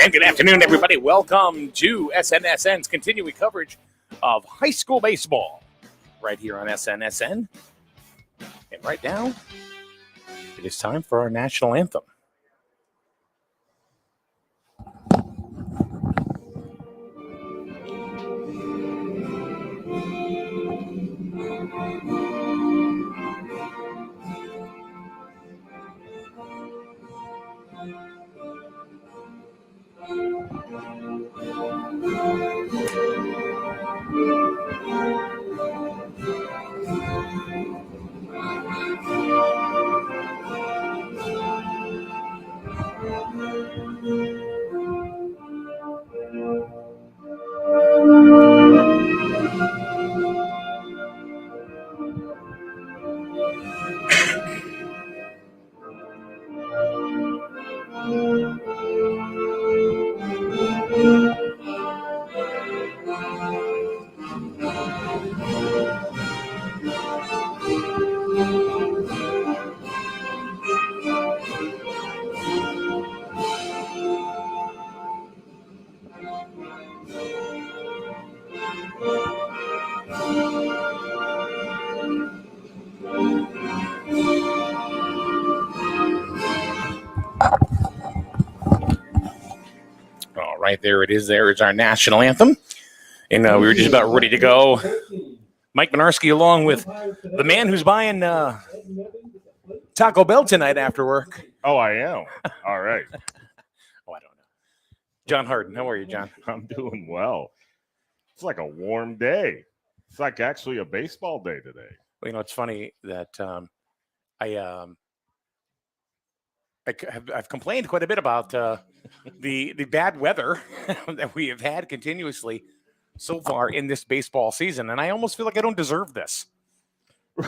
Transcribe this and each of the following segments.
And good afternoon, everybody. Welcome to SNSN's continuing coverage of high school baseball right here on SNSN. And right now, it is time for our national anthem. All right, there it is. There is our national anthem. And we were just about ready to go. Mike Minarski along with the man who's buying Taco Bell tonight after work. Oh, I am. All right. Oh, I don't know. John Harden, how are you, John? I'm doing well. It's like a warm day. It's like actually a baseball day today. Well, you know, it's funny that I've complained quite a bit about the bad weather that we have had continuously so far in this baseball season, and I almost feel like I don't deserve this. You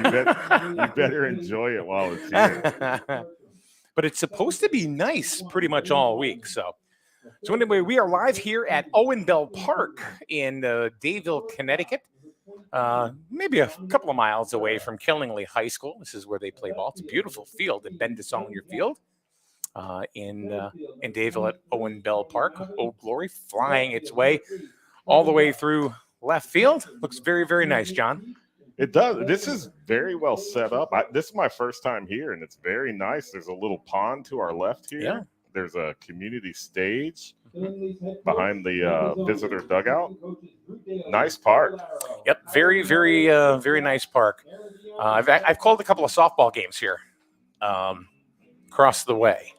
better enjoy it while it's here. But it's supposed to be nice pretty much all week. So anyway, we are live here at Owen Bell Park in Dayville, Connecticut. Maybe a couple of miles away from Killingley High School. This is where they play ball. It's a beautiful field at Bendisonier Field in Dayville at Owen Bell Park. Old Glory flying its way all the way through left field. Looks very, very nice, John. It does. This is very well set up. This is my first time here, and it's very nice. There's a little pond to our left here. Yeah. There's a community stage behind the visitor dugout. Nice park. Yep, very, very, very nice park. I've called a couple of softball games here across the way.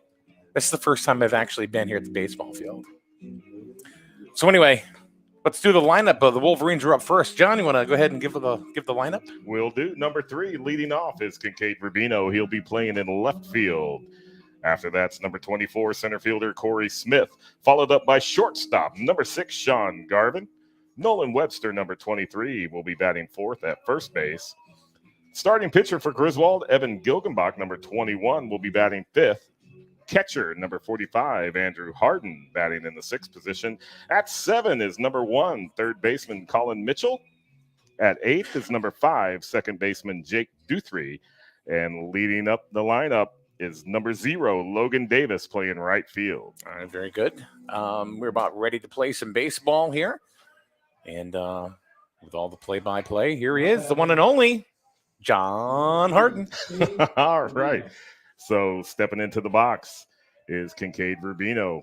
This is the first time I've actually been here at the baseball field. So anyway, let's do the lineup. The Wolverines are up first. John, you want to go ahead and give the lineup? Will do. Number 3, leading off is Kincaid Rubino. He'll be playing in left field. After that's number 24, center fielder Corey Smith, followed up by shortstop, number 6, Sean Garvin. Nolan Webster, number 23, will be batting fourth at first base. Starting pitcher for Griswold, Evan Gilgenbach, number 21, will be batting fifth. Catcher, number 45, Andrew Harden, batting in the sixth position. At 7 is number 1, third baseman Colin Mitchell. At 8 is number 5, second baseman Jake Duthry. And leading up the lineup is number 0, Logan Davis, playing right field. All right, very good. We're about ready to play some baseball here. And with all the play-by-play, here he is, the one and only John Harden. All right. So stepping into the box is Kincaid Rubino.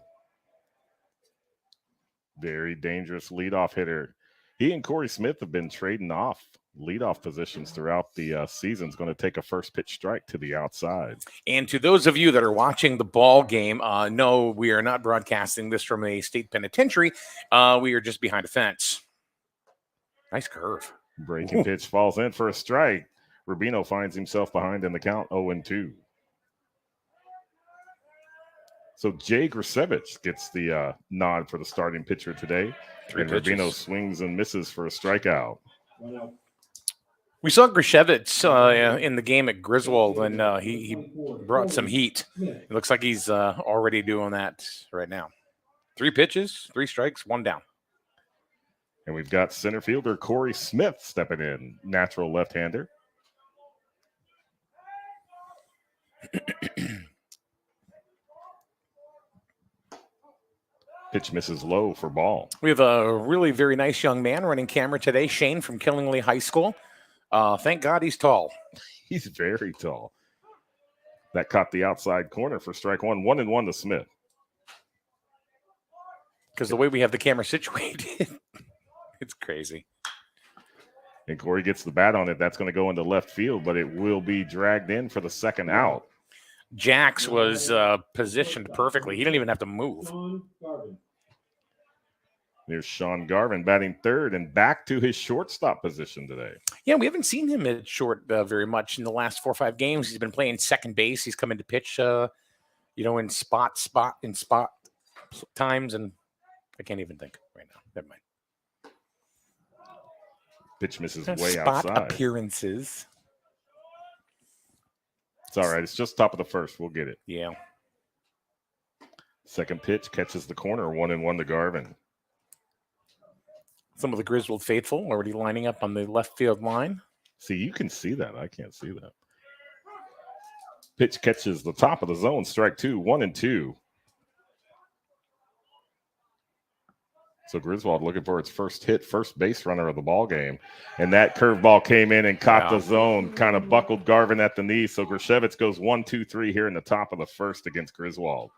Very dangerous leadoff hitter. He and Corey Smith have been trading off leadoff positions throughout the season. Is going to take a first pitch strike to the outside. And to those of you that are watching the ball game, no, we are not broadcasting this from a state penitentiary. We are just behind a fence. Nice curve. Breaking pitch falls in for a strike. Rubino finds himself behind in the count 0-2. So Jay Grisevich gets the nod for the starting pitcher today. And Rubino swings and misses for a strikeout. We saw Grisevich in the game at Griswold, and he brought some heat. It looks like he's already doing that right now. 3 pitches, 3 strikes, 1 down. And we've got center fielder Corey Smith stepping in, natural left-hander. Pitch misses low for ball. We have a really very nice young man running camera today, Shane from Killingley High School. Thank God he's tall. He's very tall. That caught the outside corner for strike 1. 1-1 to Smith. Because the way we have the camera situated, it's crazy. And Corey gets the bat on it. That's going to go into left field, but it will be dragged in for the second out. Jax was positioned perfectly. He didn't even have to move. There's Sean Garvin batting third and back to his shortstop position today. Yeah, we haven't seen him at short very much in the last 4 or 5 games. He's been playing second base. He's come in to pitch, in spot times, and I can't even think right now. Never mind. Pitch misses way spot outside. Appearances. It's all right. It's just top of the first. We'll get it. Yeah. Second pitch catches the corner. 1-1 to Garvin. Some of the Griswold faithful already lining up on the left field line. See, you can see that. I can't see that. Pitch catches the top of the zone. Strike 2. 1-2. So Griswold looking for its first hit, first base runner of the ball game. And that curveball came in and caught the zone, kind of buckled Garvin at the knee. So Grisevich goes 1-2-3 here in the top of the first against Griswold.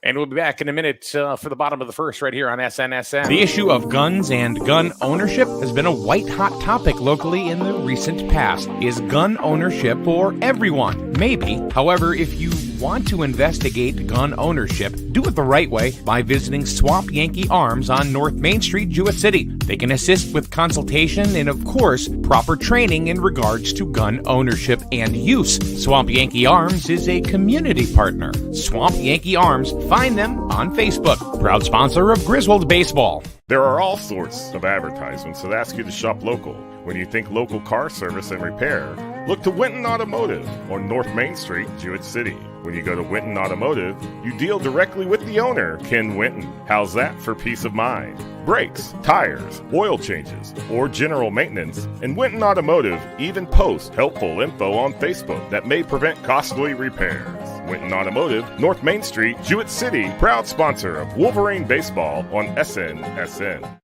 And we'll be back in a minute for the bottom of the first right here on SNSN. The issue of guns and gun ownership has been a white-hot topic locally in the recent past. Is gun ownership for everyone? Maybe. However, if you want to investigate gun ownership, do it the right way by visiting Swamp Yankee Arms on North Main Street, Jewett City. They can assist with consultation and, of course, proper training in regards to gun ownership and use. Swamp Yankee Arms is a community partner. Swamp Yankee Arms. Find them on Facebook. Proud sponsor of Griswold Baseball. There are all sorts of advertisements that ask you to shop local. When you think local car service and repair, look to Winton Automotive on North Main Street, Jewett City. When you go to Winton Automotive, you deal directly with the owner, Ken Winton. How's that for peace of mind? Brakes, tires, oil changes, or general maintenance, and Winton Automotive even posts helpful info on Facebook that may prevent costly repairs. Winton Automotive, North Main Street, Jewett City, proud sponsor of Wolverine Baseball on SNSN.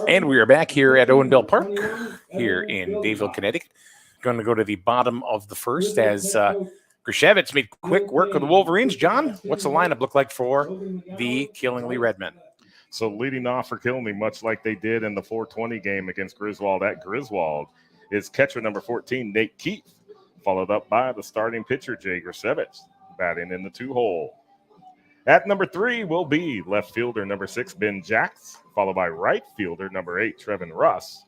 And we are back here at Owenbell Park here in Dayville, Connecticut. Going to go to the bottom of the first as Grisevich made quick work of the Wolverines. John, what's the lineup look like for the Killingley Redmen? So leading off for Killingley, much like they did in the 420 game against Griswold at Griswold, is catcher number 14, Nate Keith, followed up by the starting pitcher, Jay Grisevich. batting in the 2-hole. At number 3 will be left fielder number 6, Ben Jacks, followed by right fielder number 8, Trevin Russ.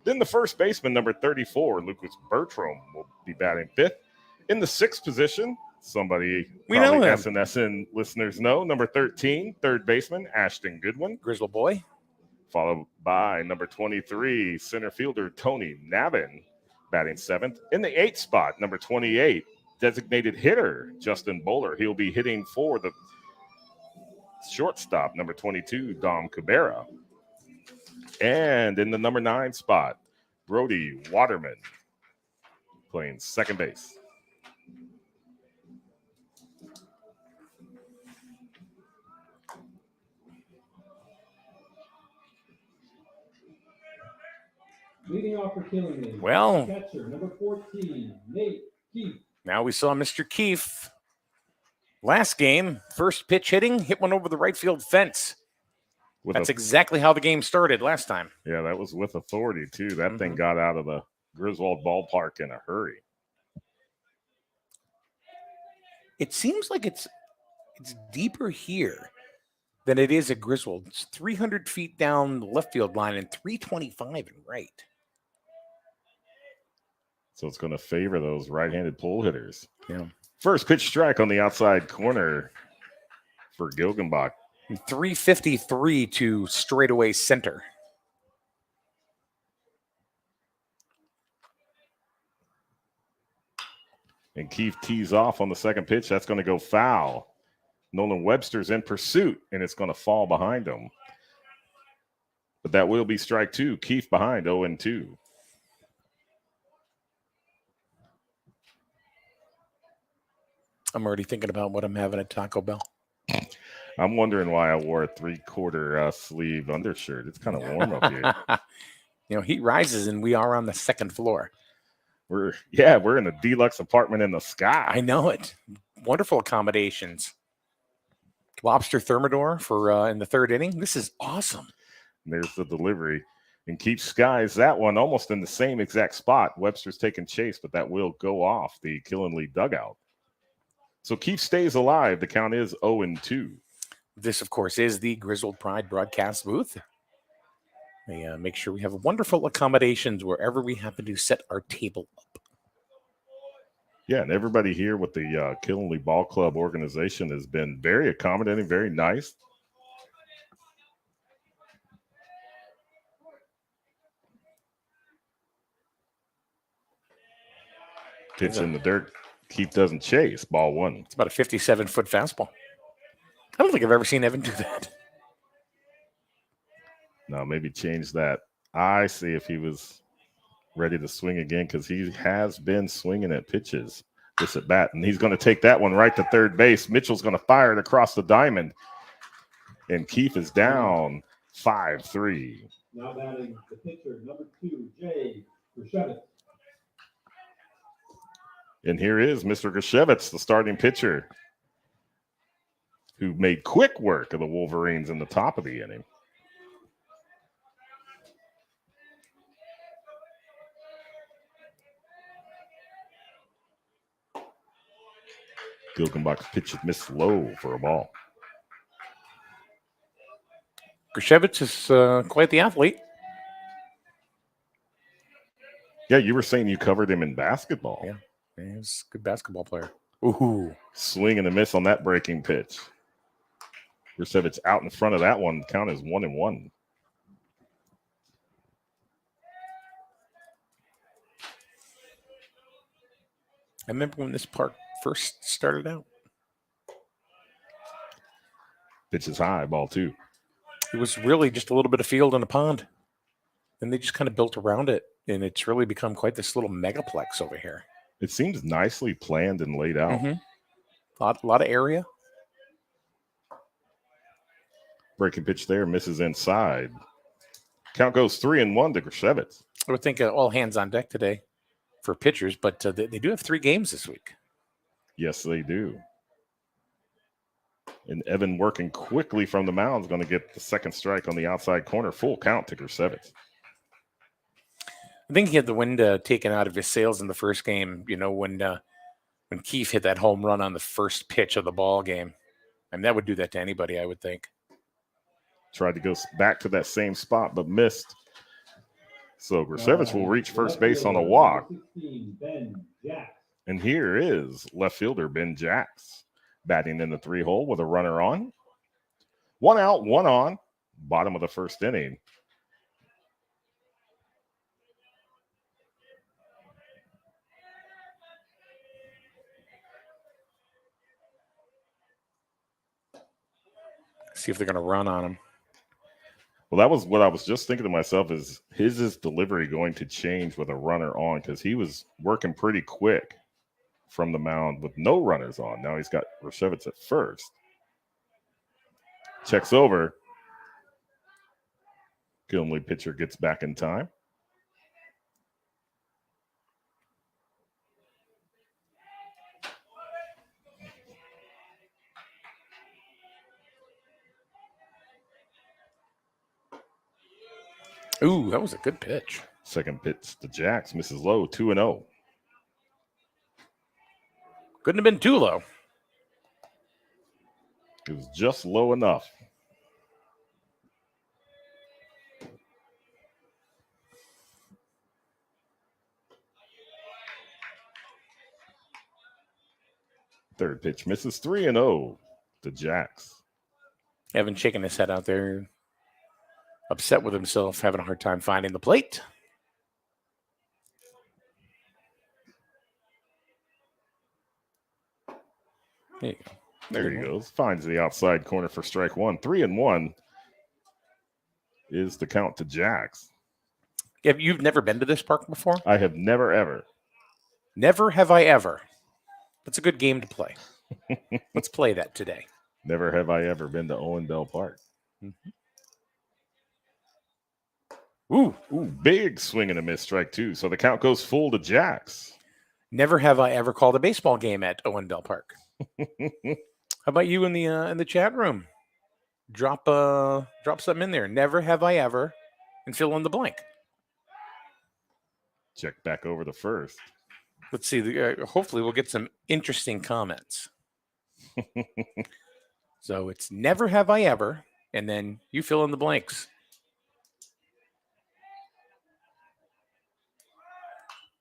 Then the first baseman, number 34, Lucas Bertram, will be batting 5th. In the 6th position, somebody we know him. SNSN listeners know, number 13, third baseman, Ashton Goodwin. Griswold boy. Followed by number 23, center fielder Tony Navin, batting 7th. In the 8th spot, number 28, designated hitter Justin Bowler. He'll be hitting for the shortstop, number 22, Dom Cabrera. And in the number 9 spot, Brody Waterman, playing second base. Leading off for Killing, well, catcher number 14, Nate Keefe. Now we saw Mr. Keefe last game, first pitch hitting, hit one over the right field fence. That's exactly how the game started last time. Yeah, that was with authority, too. That thing got out of the Griswold ballpark in a hurry. It seems like it's deeper here than it is at Griswold. It's 300 feet down the left field line and 325 in right. So it's going to favor those right-handed pull hitters. Yeah. First pitch strike on the outside corner for Gilgenbach. 353 to straightaway center. And Keefe tees off on the second pitch. That's going to go foul. Nolan Webster's in pursuit, and it's going to fall behind him. But that will be strike 2. Keefe behind 0-2. I'm already thinking about what I'm having at Taco Bell. I'm wondering why I wore a 3/4 sleeve undershirt. It's kind of warm up here. Heat rises, and we are on the second floor. We're in a deluxe apartment in the sky. I know it. Wonderful accommodations. Lobster Thermidor for in the third inning. This is awesome. And there's the delivery. And Keefe skies that one almost in the same exact spot. Webster's taking chase, but that will go off the Killenly dugout. So Keefe stays alive. The count is 0-2. This, of course, is the Griswold Pride broadcast booth. We make sure we have wonderful accommodations wherever we happen to set our table up. Yeah, and everybody here with the Killenly Ball Club organization has been very accommodating, very nice. Pitch in the dirt. Keefe doesn't chase. Ball 1. It's about a 57-foot fastball. I don't think I've ever seen Evan do that. No, maybe change that. I see if he was ready to swing again because he has been swinging at pitches this at bat. And he's going to take that one right to third base. Mitchell's going to fire it across the diamond. And Keefe is down 5-3. Now batting the pitcher, number 2, Jay Griswold. And here is Mr. Griswold, the starting pitcher, who made quick work of the Wolverines in the top of the inning. Gilgenbach's pitch missed low for a ball. Griswold is quite the athlete. Yeah, you were saying you covered him in basketball. Yeah, he's a good basketball player. Ooh. Swing and a miss on that breaking pitch. Griswold's out in front of that one. Count is 1-1. I remember when this park first started out. Pitch is high, ball 2. It was really just a little bit of field and a pond. And they just kind of built around it. And it's really become quite this little megaplex over here. It seems nicely planned and laid out. A lot of area. Breaking pitch there, misses inside. Count goes 3-1 to Griswold. I would think all hands on deck today for pitchers, but they do have 3 games this week. Yes, they do. And Evan working quickly from the mound is going to get the second strike on the outside corner. Full count to Griswold. I think he had the wind taken out of his sails in the first game. When when Keefe hit that home run on the first pitch of the ball game. I mean, that would do that to anybody, I would think. Tried to go back to that same spot, but missed. So Griswold will reach first base on a walk. And here is left fielder Ben Jacks batting in the 3-hole with a runner on. 1 out, 1 on. Bottom of the first inning. See if they're going to run on him. Well, that was what I was just thinking to myself, is his delivery going to change with a runner on? Because he was working pretty quick from the mound with no runners on. Now he's got Griswold at first. Checks over. Gilmley pitcher gets back in time. Ooh, that was a good pitch. Second pitch to Jacks, misses low, 2-0. Couldn't have been too low. It was just low enough. Third pitch misses, 3-0 to Jacks. Evan shaking his head out there. Upset with himself, having a hard time finding the plate. There you go. There he goes. Finds the outside corner for strike one. 3-1 is the count to Jacks. You've never been to this park before? I have never, ever. Never have I ever. That's a good game to play. Let's play that today. Never have I ever been to Owen Bell Park. Mm-hmm. Ooh, big swing and a miss, strike two. So the count goes full to Jacks. Never have I ever called a baseball game at Owen Bell Park. How about you in the chat room? Drop something in there. Never have I ever, and fill in the blank. Check back over the first. Let's see. Hopefully, we'll get some interesting comments. So it's never have I ever, and then you fill in the blanks.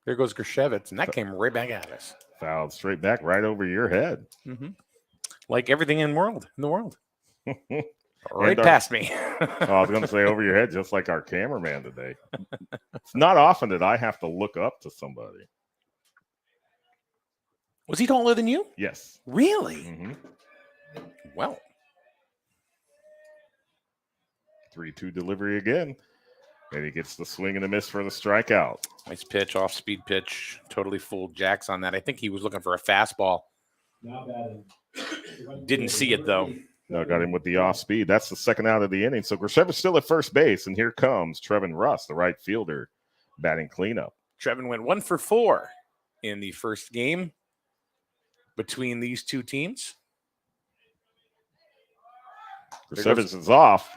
There goes Griswold, and that came right back at us. Fouled straight back right over your head. Mm-hmm. Like everything in the world. Right And past me. I was going to say over your head, just like our cameraman today. It's not often that I have to look up to somebody. Was he taller than you? Yes. Really? Mm-hmm. Well. 3-2 delivery again. And he gets the swing and a miss for the strikeout. Nice pitch, off-speed pitch. Totally fooled Jacks on that. I think he was looking for a fastball. Didn't see it, though. No, got him with the off-speed. That's the second out of the inning. So Griswold's still at first base, and here comes Trevin Russ, the right fielder, batting cleanup. Trevin went 1 for 4 in the first game between these two teams. Griswold is off.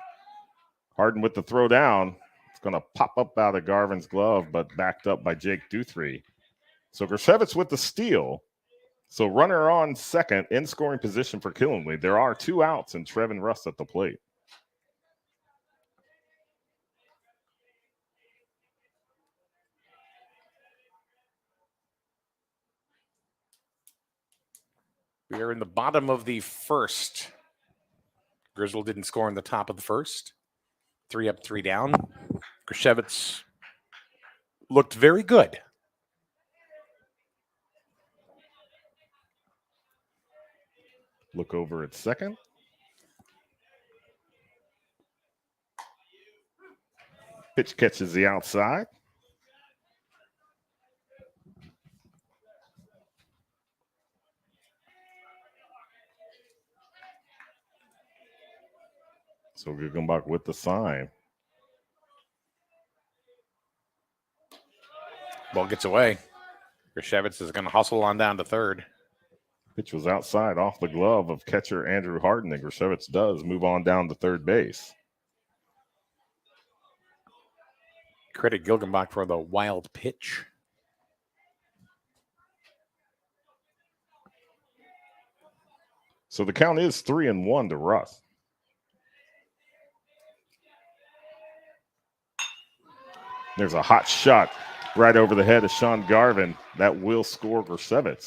Harden with the throw down. It's going to pop up out of Garvin's glove, but backed up by Jake Duthry. So Griswold's with the steal. So runner on second, in scoring position for Killenly. There are 2 outs and Trevin Russ at the plate. We are in the bottom of the first. Griswold didn't score in the top of the first. 3 up, 3 down. Griswold looked very good. Look over at second. Pitch catches the outside. So Guggenbach with the sign. Ball gets away. Griswold is going to hustle on down to third. Pitch was outside off the glove of catcher Andrew Harden, and Griswold does move on down to third base. Credit Gilgenbach for the wild pitch. So the count is 3-1 to Russ. There's a hot shot right over the head of Sean Garvin. That will score Griswold.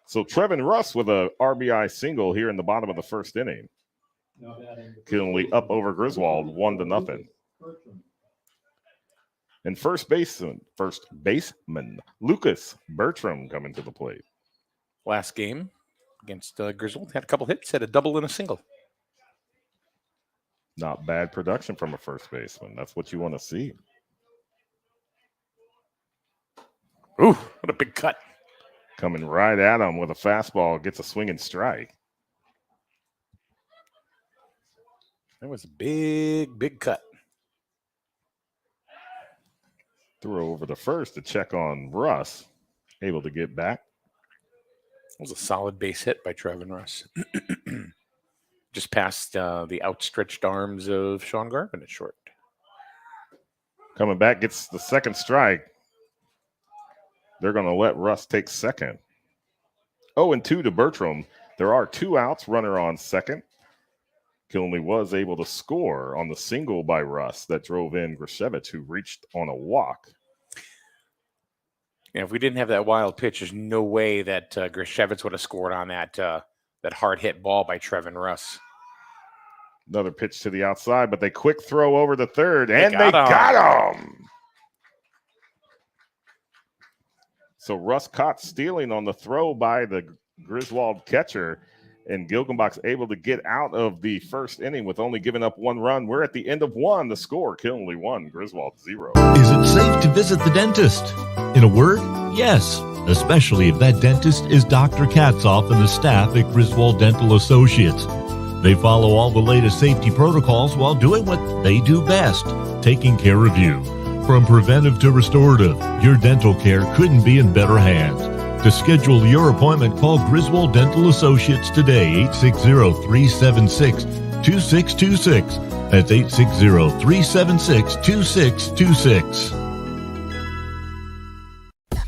So Trevin Russ with a RBI single here in the bottom of the first inning. Kinley up over Griswold, 1-0. And first baseman Lucas Bertram coming to the plate. Last game against Griswold, had a couple hits, had a double and a single. Not bad production from a first baseman. That's what you want to see. Ooh, what a big cut. Coming right at him with a fastball, gets a swinging strike. That was a big cut. Throw over the first to check on Russ. Able to get back. It was a solid base hit by Trevin Russ. Just past the outstretched arms of Sean Garvin at short. Coming back, gets the second strike. They're going to let Russ take second. 0-2 to Bertram. There are 2 outs, runner on second. Killenly was able to score on the single by Russ that drove in Griswold, who reached on a walk. Yeah, if we didn't have that wild pitch, there's no way that Griswold would have scored on that hard hit ball by Trevin Russ. Another pitch to the outside, but they quick throw over the third, and they got him. So Russ caught stealing on the throw by the Griswold catcher, and Gilgenbach's able to get out of the first inning with only giving up 1 run. We're at the end of 1. The score, Killenly 1, Griswold 0. Is it safe to visit the dentist? In a word, yes, especially if that dentist is Dr. Katzoff and the staff at Griswold Dental Associates. They follow all the latest safety protocols while doing what they do best, taking care of you. From preventive to restorative, your dental care couldn't be in better hands. To schedule your appointment, call Griswold Dental Associates today, 860-376-2626. That's 860-376-2626.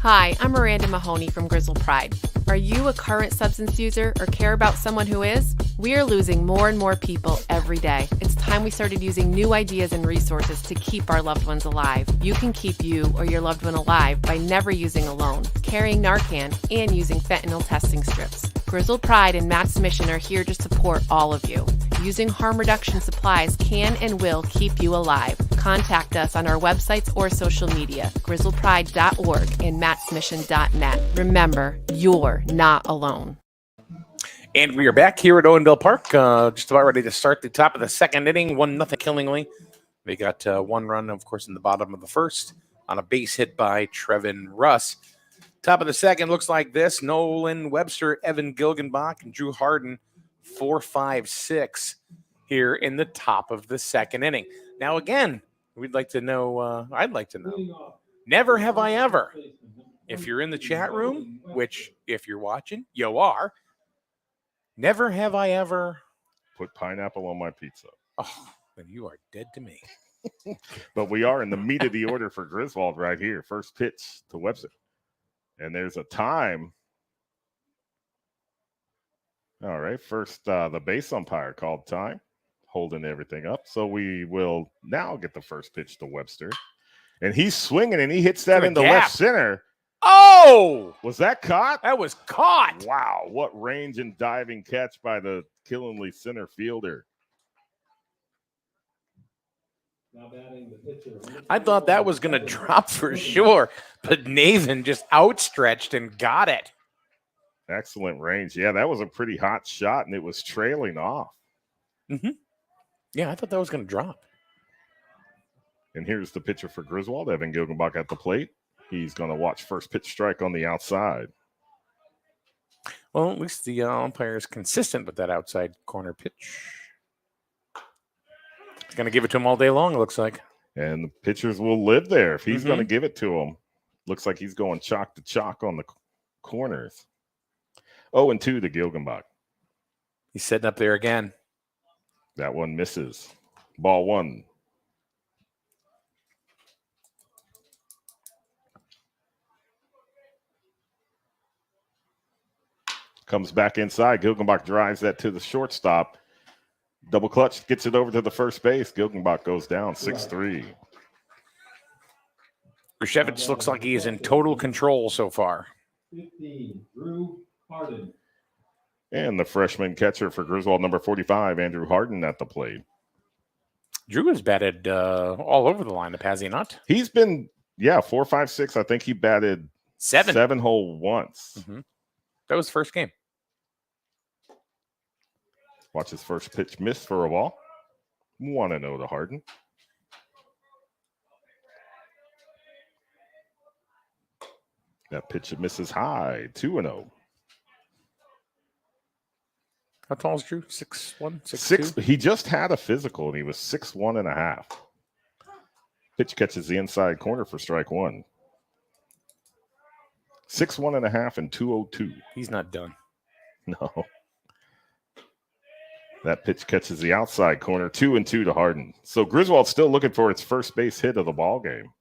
Hi, I'm Miranda Mahoney from Griswold Pride. Are you a current substance user or care about someone who is? We are losing more and more people every day. It's time we started using new ideas and resources to keep our loved ones alive. You can keep you or your loved one alive by never using alone, carrying Narcan, and using fentanyl testing strips. Griswold Pride and Matt's Mission are here to support all of you. Using harm reduction supplies can and will keep you alive. Contact us on our websites or social media, griswoldpride.org and mattsmission.net. Remember, you're not alone. And we are back here at Owenville Park, just about ready to start the top of the second inning, 1-0 Killingly. They got 1 run, of course, in the bottom of the first on a base hit by Trevin Russ. Top of the second looks like this. Nolan Webster, Evan Gilgenbach, and Drew Harden, 4, 5, 6 here in the top of the second inning. Now, again, we'd like to know, I'd like to know, never have I ever, if you're in the chat room, which if you're watching, you are, never have I ever put pineapple on my pizza. Oh, then you are dead to me. But we are in the meat of the order for Griswold right here. First pitch to Webster. And there's a time. All right, first the base umpire called time, holding everything up. So we will now get the first pitch to Webster. And he's swinging, and he hits that in the left center. Oh! Was that caught? That was caught. Wow, what range and diving catch by the Killenly center fielder. I thought that was going to drop for sure, but Nathan just outstretched and got it. Excellent range. Yeah, that was a pretty hot shot, and it was trailing off. Mm-hmm. Yeah, I thought that was going to drop. And here's the pitcher for Griswold, Evan Gilgenbach at the plate. He's going to watch first pitch strike on the outside. Well, at least the umpire is consistent with that outside corner pitch. He's going to give it to him all day long, it looks like. And the pitchers will live there if he's going to give it to him. Looks like he's going chalk to chalk on the corners. 0-2 to Gilgenbach. He's setting up there again. That one misses. Ball 1. Comes back inside. Gilgenbach drives that to the shortstop. Double clutch, gets it over to the first base. Gilgenbach goes down 6-3. Griswold looks like he is in total control so far. 15, Drew Harden. And the freshman catcher for Griswold, number 45, Andrew Harden at the plate. Drew has batted all over the lineup, has he not? He's been, 4, 5, 6. I think he batted 7 hole once. Mm-hmm. That was first game. Watch his first pitch miss for a ball. 1-0 to Harden. That pitch misses high. 2-0. How tall is Drew? 6'1", 6'2"? He just had a physical, and he was 6'1.5". Pitch catches the inside corner for strike one. 6'1.5" and 202. He's not done. No. That pitch catches the outside corner. 2-2 to Harden. So Griswold's still looking for its first base hit of the ball game.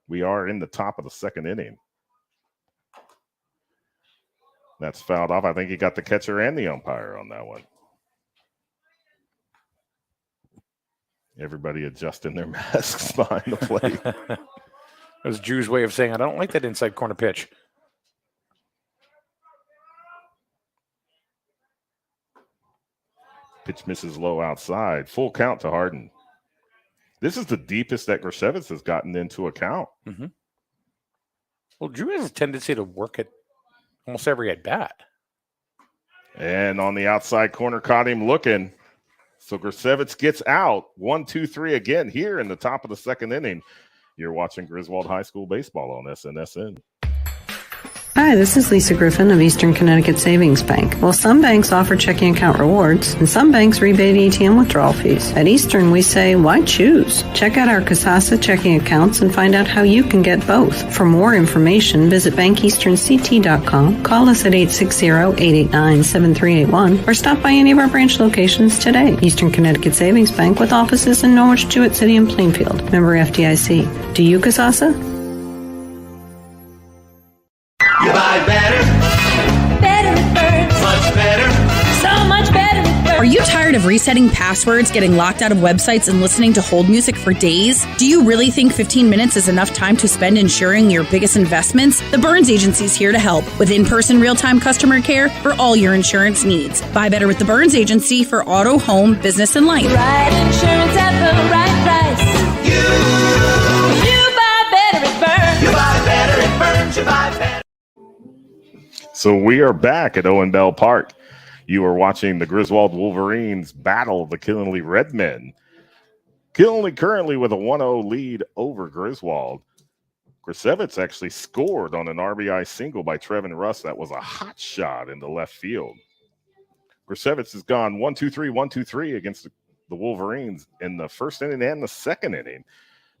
We are in the top of the second inning. That's fouled off. I think he got the catcher and the umpire on that one. Everybody adjusting their masks behind the plate. That was Drew's way of saying, I don't like that inside corner pitch. Pitch misses low outside. Full count to Harden. This is the deepest that Griswold has gotten into a count. Mm-hmm. Well, Drew has a tendency to work at almost every at bat. And on the outside corner, caught him looking. So Griswold gets out. 1-2-3 again here in the top of the second inning. You're watching Griswold High School baseball on SNSN. Hi, this is Lisa Griffin of Eastern Connecticut Savings Bank. Well, some banks offer checking account rewards, and some banks rebate ATM withdrawal fees. At Eastern, we say, why choose? Check out our Kasasa checking accounts and find out how you can get both. For more information, visit bankeasternct.com, call us at 860-889-7381, or stop by any of our branch locations today. Eastern Connecticut Savings Bank with offices in Norwich, Jewett City, and Plainfield. Member FDIC. Do you Kasasa? You buy better. Better it burns. Much better. So much better it burns. Are you tired of resetting passwords, getting locked out of websites, and listening to hold music for days? Do you really think 15 minutes is enough time to spend ensuring your biggest investments? The Burns Agency is here to help with in-person real-time customer care for all your insurance needs. Buy better with the Burns Agency for auto, home, business, and life. Right insurance at the right price. You buy better it burns. You buy better it burns. You buy better. So we are back at Owen Bell Park. You are watching the Griswold Wolverines battle the Killenly Redmen. Killenly currently with a 1-0 lead over Griswold. Griswold actually scored on an RBI single by Trevin Russ. That was a hot shot in the left field. Griswold has gone 1-2-3, 1-2-3 against the Wolverines in the first inning and the second inning.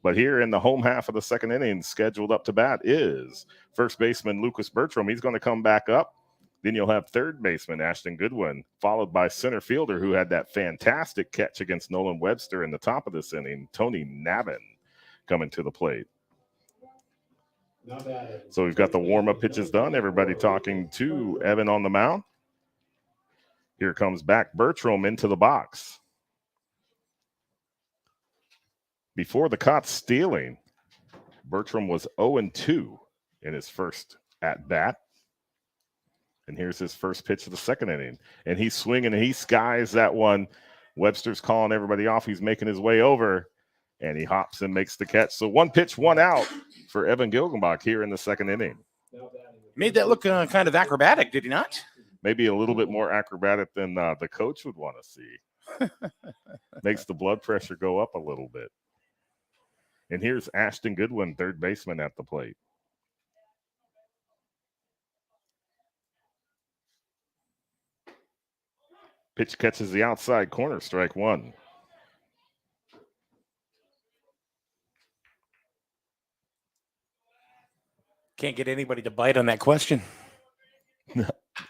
But here in the home half of the second inning, scheduled up to bat is first baseman Lucas Bertram. He's going to come back up. Then you'll have third baseman Ashton Goodwin, followed by center fielder who had that fantastic catch against Nolan Webster in the top of this inning, Tony Navin, coming to the plate. So we've got the warm-up pitches done. Everybody talking to Evan on the mound. Here comes back Bertram into the box. Before the caught stealing, Bertram was 0-2 in his first at-bat. And here's his first pitch of the second inning. And he's swinging and he skies that one. Webster's calling everybody off. He's making his way over. And he hops and makes the catch. So one pitch, one out for Evan Gilgenbach here in the second inning. Made that look kind of acrobatic, did he not? Maybe a little bit more acrobatic than the coach would want to see. Makes the blood pressure go up a little bit. And here's Ashton Goodwin, third baseman at the plate. Pitch catches the outside corner, strike one. Can't get anybody to bite on that question.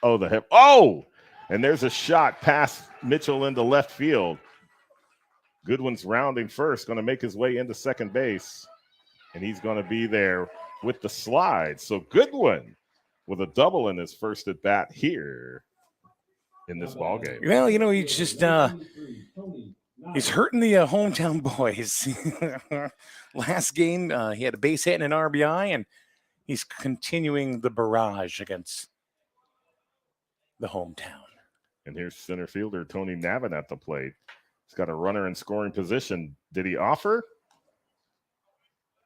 Oh, the hip. Oh, and there's a shot past Mitchell into left field. Goodwin's rounding first, going to make his way into second base, and he's going to be there with the slide. So Goodwin with a double in his first at bat here in this ball game. Well, he's just he's hurting the hometown boys. Last game, he had a base hit and an RBI, and he's continuing the barrage against the hometown. And here's center fielder Tony Navin at the plate. He's got a runner in scoring position. Did he offer?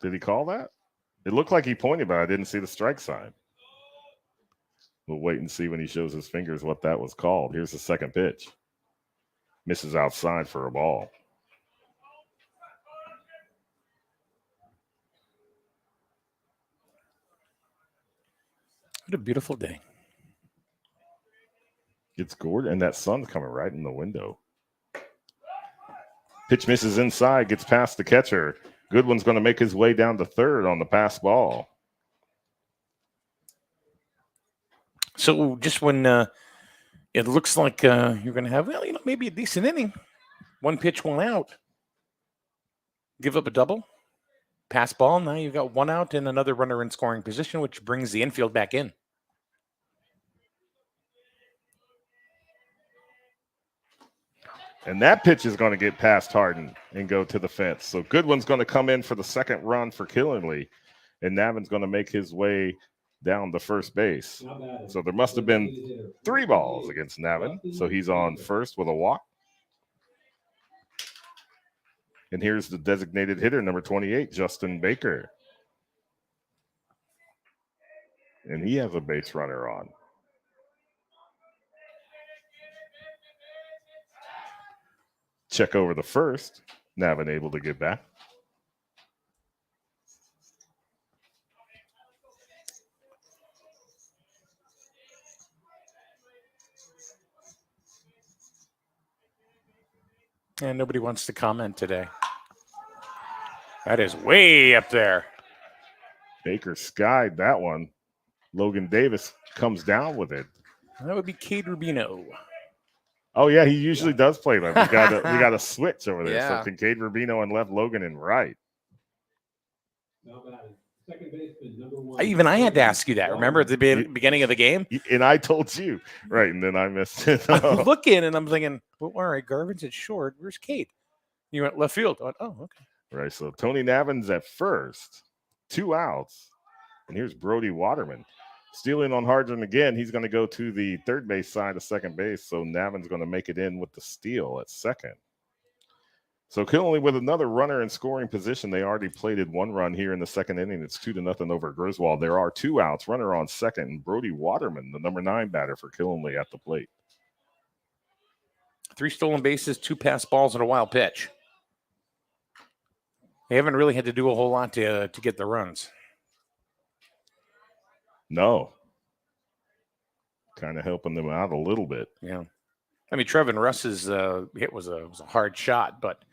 Did he call that? It looked like he pointed, but I didn't see the strike sign. We'll wait and see when he shows his fingers what that was called. Here's the second pitch. Misses outside for a ball. What a beautiful day. It's gorgeous, and that sun's coming right in the window. Pitch misses inside, gets past the catcher. Goodwin's going to make his way down to third on the pass ball. So just when it looks like you're going to have, maybe a decent inning, one pitch, one out, give up a double, pass ball. Now you've got one out and another runner in scoring position, which brings the infield back in. And that pitch is going to get past Harden and go to the fence. So Goodwin's going to come in for the second run for Killenly, and Navin's going to make his way down to first base. So there must have been 3 balls against Navin. So he's on first with a walk. And here's the designated hitter, number 28, Justin Baker. And he has a base runner on. Check over the first. Navin able to get back. And nobody wants to comment today. That is way up there. Baker skied that one. Logan Davis comes down with it. That would be Cade Rubino. Oh yeah, he usually does play like we got a switch over there. Yeah. So Kincaid Rubino and left Logan in right. Second baseman, number 1. I had to ask you that. Remember at the beginning of the game? And I told you, right, and then I missed it. I'm looking and I'm thinking, well, all right, Garvin's at short. Where's Cade? You went left field. I went, oh, okay. Right, so Tony Navin's at first, 2 outs. And here's Brody Waterman. Stealing on Harden again. He's going to go to the third base side of second base. So Navin's going to make it in with the steal at second. So Killenly with another runner in scoring position. They already plated 1 run here in the second inning. It's 2-0 over Griswold. There are 2 outs. Runner on second. And Brody Waterman, the number 9 batter for Killenly at the plate. 3 stolen bases, 2 pass balls, and a wild pitch. They haven't really had to do a whole lot to get the runs. No. Kind of helping them out a little bit. Yeah. I mean, Trevin Russ's hit was a hard shot, but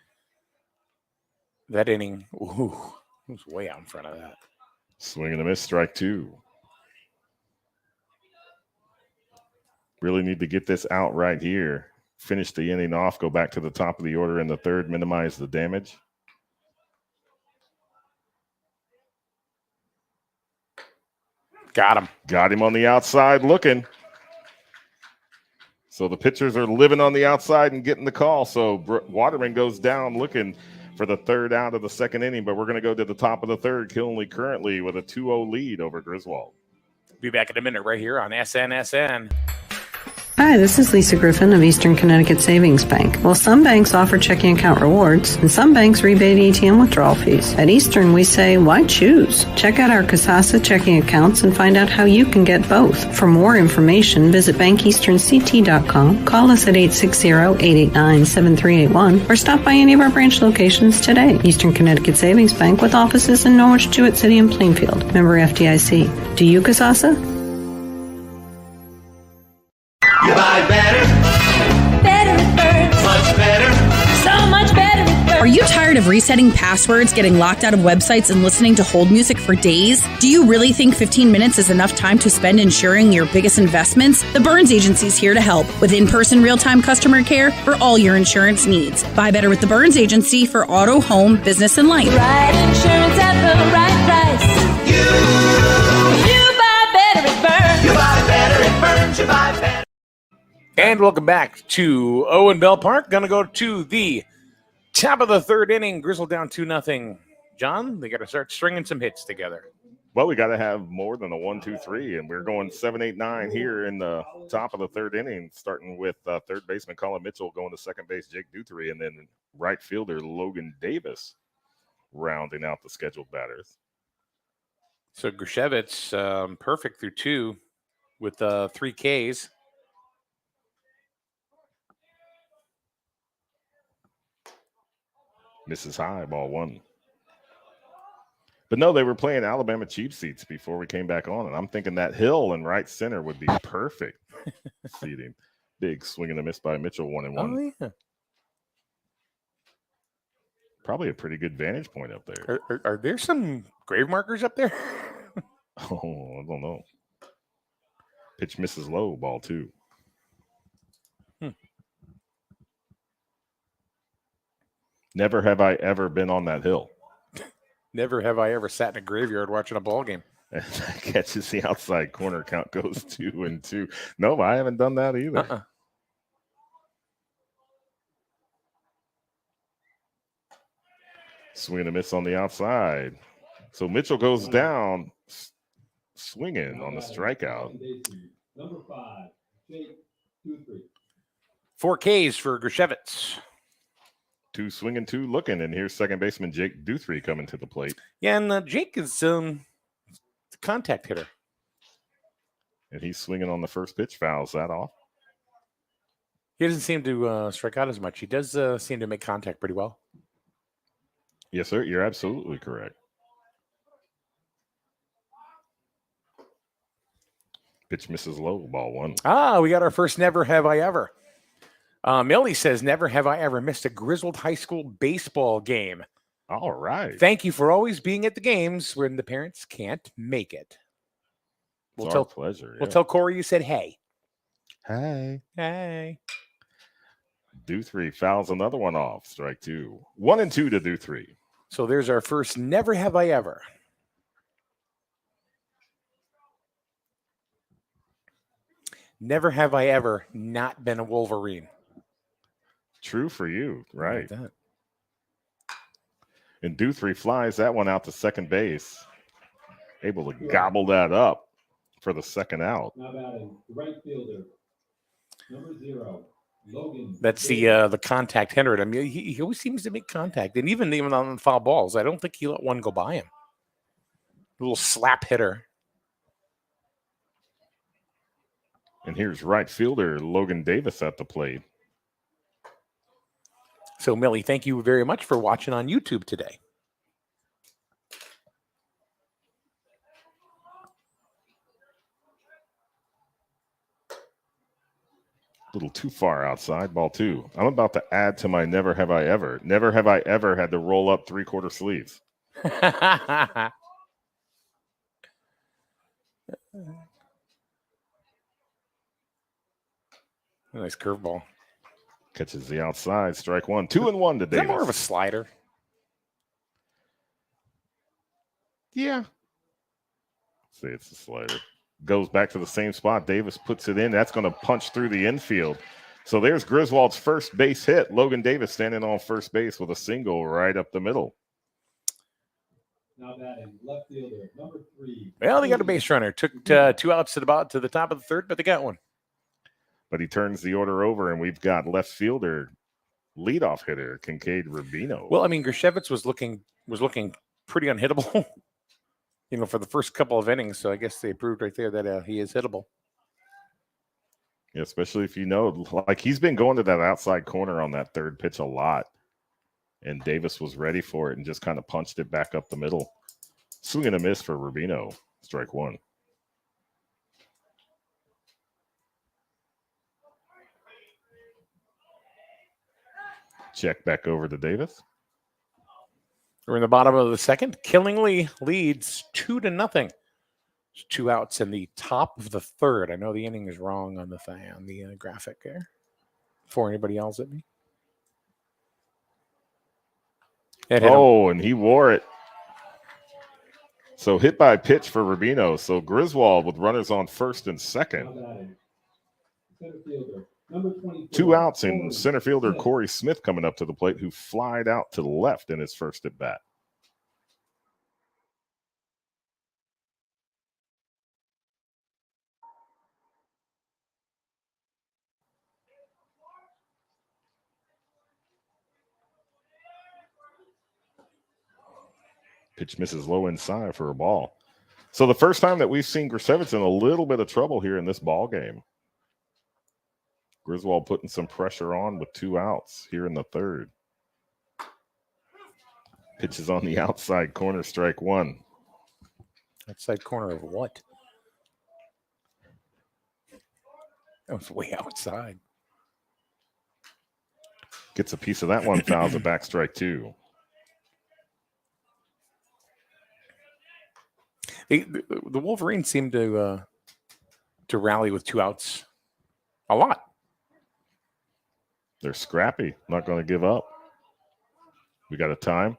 that inning, it was way out in front of that. Swing and a miss, strike 2. Really need to get this out right here. Finish the inning off, go back to the top of the order in the third, minimize the damage. Got him. Got him on the outside looking. So the pitchers are living on the outside and getting the call. So Waterman goes down looking for the third out of the second inning, but we're going to go to the top of the third. Killenly currently with a 2-0 lead over Griswold. Be back in a minute right here on SNSN. Hi, this is Lisa Griffin of Eastern Connecticut Savings Bank. Well, some banks offer checking account rewards, and some banks rebate ATM withdrawal fees. At Eastern, we say, why choose? Check out our Kasasa checking accounts and find out how you can get both. For more information, visit bankeasternct.com, call us at 860-889-7381, or stop by any of our branch locations today. Eastern Connecticut Savings Bank with offices in Norwich, Jewett City, and Plainfield. Member FDIC. Do you, Kasasa? You buy better. Better it burns. Much better. So much better it burns. Are you tired of resetting passwords, getting locked out of websites, and listening to hold music for days? Do you really think 15 minutes is enough time to spend insuring your biggest investments? The Burns Agency is here to help with in-person real-time customer care for all your insurance needs. Buy better with the Burns Agency for auto, home, business, and life. Right insurance at the right price. You buy better it burns. And welcome back to Owen Bell Park. Going to go to the top of the third inning. Griswold down 2-0. John, they got to start stringing some hits together. Well, we got to have more than a 1, 2, 3, and we're going 7, 8, 9 here in the top of the third inning, starting with third baseman Colin Mitchell going to second base, Jake Duthry, and then right fielder Logan Davis rounding out the scheduled batters. So Grishevitz, perfect through 2 with 3 Ks. Misses high, ball 1. But no, they were playing Alabama cheap seats before we came back on, and I'm thinking that hill in right center would be perfect seating. Big swing and a miss by Mitchell, 1-1. Oh, yeah. Probably a pretty good vantage point up there. Are there some grave markers up there? Oh, I don't know. Pitch misses low, ball 2. Never have I ever been on that hill. Never have I ever sat in a graveyard watching a ball game. And that catches the outside corner. Count goes 2-2. No, I haven't done that either. Swing and a miss on the outside. So Mitchell goes down, swinging on the strikeout. Number 5, Jake Duthry. 4 Ks for Grishevitz. 2 swinging, 2 looking, and here's second baseman Jake Duthry coming to the plate. Yeah, and Jake is a contact hitter. And he's swinging on the first pitch, fouls that off. He doesn't seem to strike out as much. He does seem to make contact pretty well. Yes, sir. You're absolutely correct. Pitch misses low, ball 1. Ah, we got our first never have I ever. Millie says, never have I ever missed a Griswold High School baseball game. All right. Thank you for always being at the games when the parents can't make it. It's our pleasure. We'll tell Corey you said hey. Hey. Hey. Duthry fouls another one off. Strike 2. 1-2 to Duthry. So there's our first never have I ever. Never have I ever not been a Wolverine. True for you, right? Like that. And Duthry flies that one out to second base. Able to gobble that up for the second out. Now batting, right fielder, number 0, Logan. That's the contact hitter. I mean, he always seems to make contact. And even on foul balls, I don't think he let one go by him. A little slap hitter. And here's right fielder Logan Davis at the plate. So, Millie, thank you very much for watching on YouTube today. A little too far outside, ball 2. I'm about to add to my never have I ever. Never have I ever had to roll up 3/4 sleeves. Nice curveball. Catches the outside, strike 1. 2-1 to Is Davis. that more of a slider? Yeah. Say it's a slider. Goes back to the same spot. Davis puts it in. That's going to punch through the infield. So there's Griswold's first base hit. Logan Davis standing on first base with a single right up the middle. Now batting, left fielder, number 3. Well, they got a base runner. Took 2 outs to the top of the third, but they got one. But he turns the order over, and we've got left fielder, leadoff hitter, Kincaid Rubino. Well, I mean, Grishevitz was looking pretty unhittable, for the first couple of innings. So I guess they proved right there that he is hittable. Yeah, especially if like he's been going to that outside corner on that third pitch a lot. And Davis was ready for it and just kind of punched it back up the middle. Swing and a miss for Rubino. Strike 1. Check back over to Davis. We're in the bottom of the second. Killingly leads 2-0. There's 2 outs in the top of the third. I know the inning is wrong on the graphic there. Before anybody yells at me. And he wore it. So hit by pitch for Rubino. So Griswold with runners on first and second. Center fielder, number 24. 2 outs and Corey center fielder Smith. Corey Smith coming up to the plate, who flied out to the left in his first at bat. Pitch misses low inside for a ball. So the first time that we've seen Griswold in a little bit of trouble here in this ball game. Griswold putting some pressure on with 2 outs here in the third. Pitches on the outside corner, strike 1. Outside corner of what? That was way outside. Gets a piece of that one, fouls it back, strike 2. The Wolverines seem to rally with 2 outs a lot. They're scrappy, not going to give up. We got a time.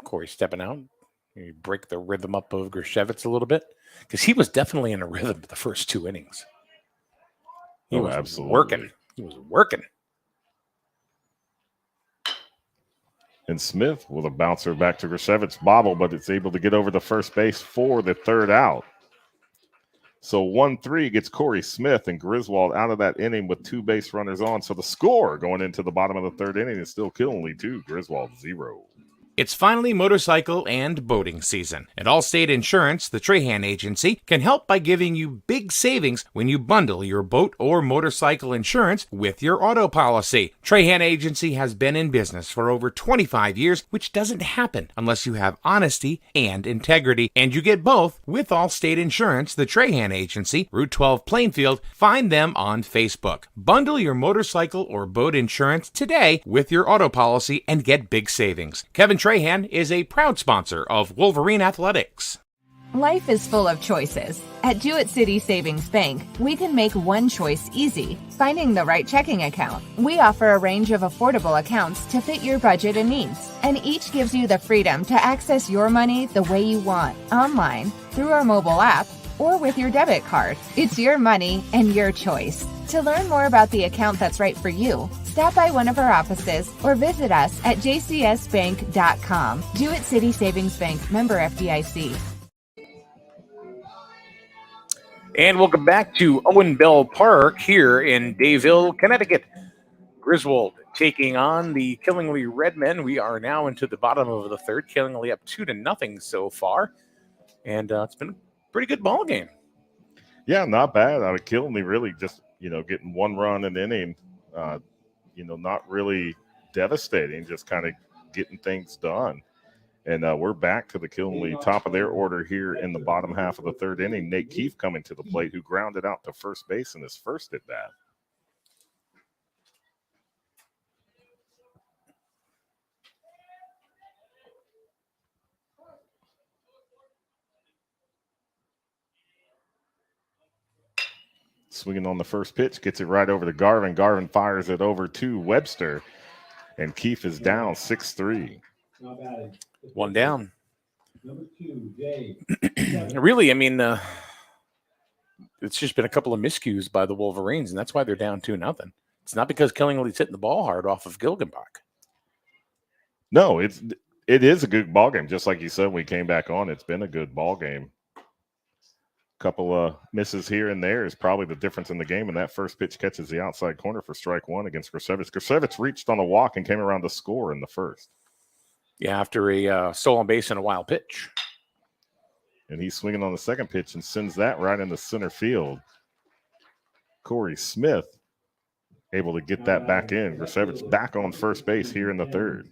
Corey stepping out. You break the rhythm up of Griswold a little bit because he was definitely in a rhythm the first 2 innings. He was absolutely working. He was working. And Smith with a bouncer back to Griswold's bobble, but it's able to get over the first base for the third out. So 1-3 gets Corey Smith, and Griswold out of that inning with 2 base runners on. So the score going into the bottom of the third inning is still Killenly 2, Griswold 0. It's finally motorcycle and boating season. At Allstate Insurance, the Trahan Agency can help by giving you big savings when you bundle your boat or motorcycle insurance with your auto policy. Trahan Agency has been in business for over 25 years, which doesn't happen unless you have honesty and integrity. And you get both with Allstate Insurance, the Trahan Agency, Route 12 Plainfield. Find them on Facebook. Bundle your motorcycle or boat insurance today with your auto policy and get big savings. Kevin Trahan is a proud sponsor of Wolverine Athletics. Life is full of choices. At Jewett City Savings Bank, we can make one choice easy, finding the right checking account. We offer a range of affordable accounts to fit your budget and needs, and each gives you the freedom to access your money the way you want, online, through our mobile app, or with your debit card. It's your money and your choice. To learn more about the account that's right for you, stop by one of our offices or visit us at jcsbank.com. Jewett City Savings Bank, member FDIC. And welcome back to Owen Bell Park here in Dayville, Connecticut. Griswold taking on the Killingly Redmen. We are now into the bottom of the third. Killingly up 2-0 so far. And it's been a pretty good ball game. Yeah, not bad. I mean, Killingly really just, getting 1 run an inning, not really devastating, just kind of getting things done. And we're back to the Killingly top of their order here in the bottom half of the third inning. Nate Keefe coming to the plate, who grounded out to first base in his first at bat. Swinging on the first pitch, gets it right over to Garvin. Garvin fires it over to Webster, and Keefe is down 6-3. 1 down. Number 2, Jay. Really, I mean, it's just been a couple of miscues by the Wolverines, and that's why they're down 2-0. It's not because Killingly's hitting the ball hard off of Gilgenbach. No, it is a good ball game. Just like you said, when we came back on, it's been a good ball game. Couple of misses here and there is probably the difference in the game, and that first pitch catches the outside corner for strike 1 against Griswold. Griswold reached on a walk and came around to score in the first. Yeah, after a stolen base and a wild pitch. And he's swinging on the second pitch and sends that right into center field. Corey Smith able to get that back in. Griswold's back on first base here in the third.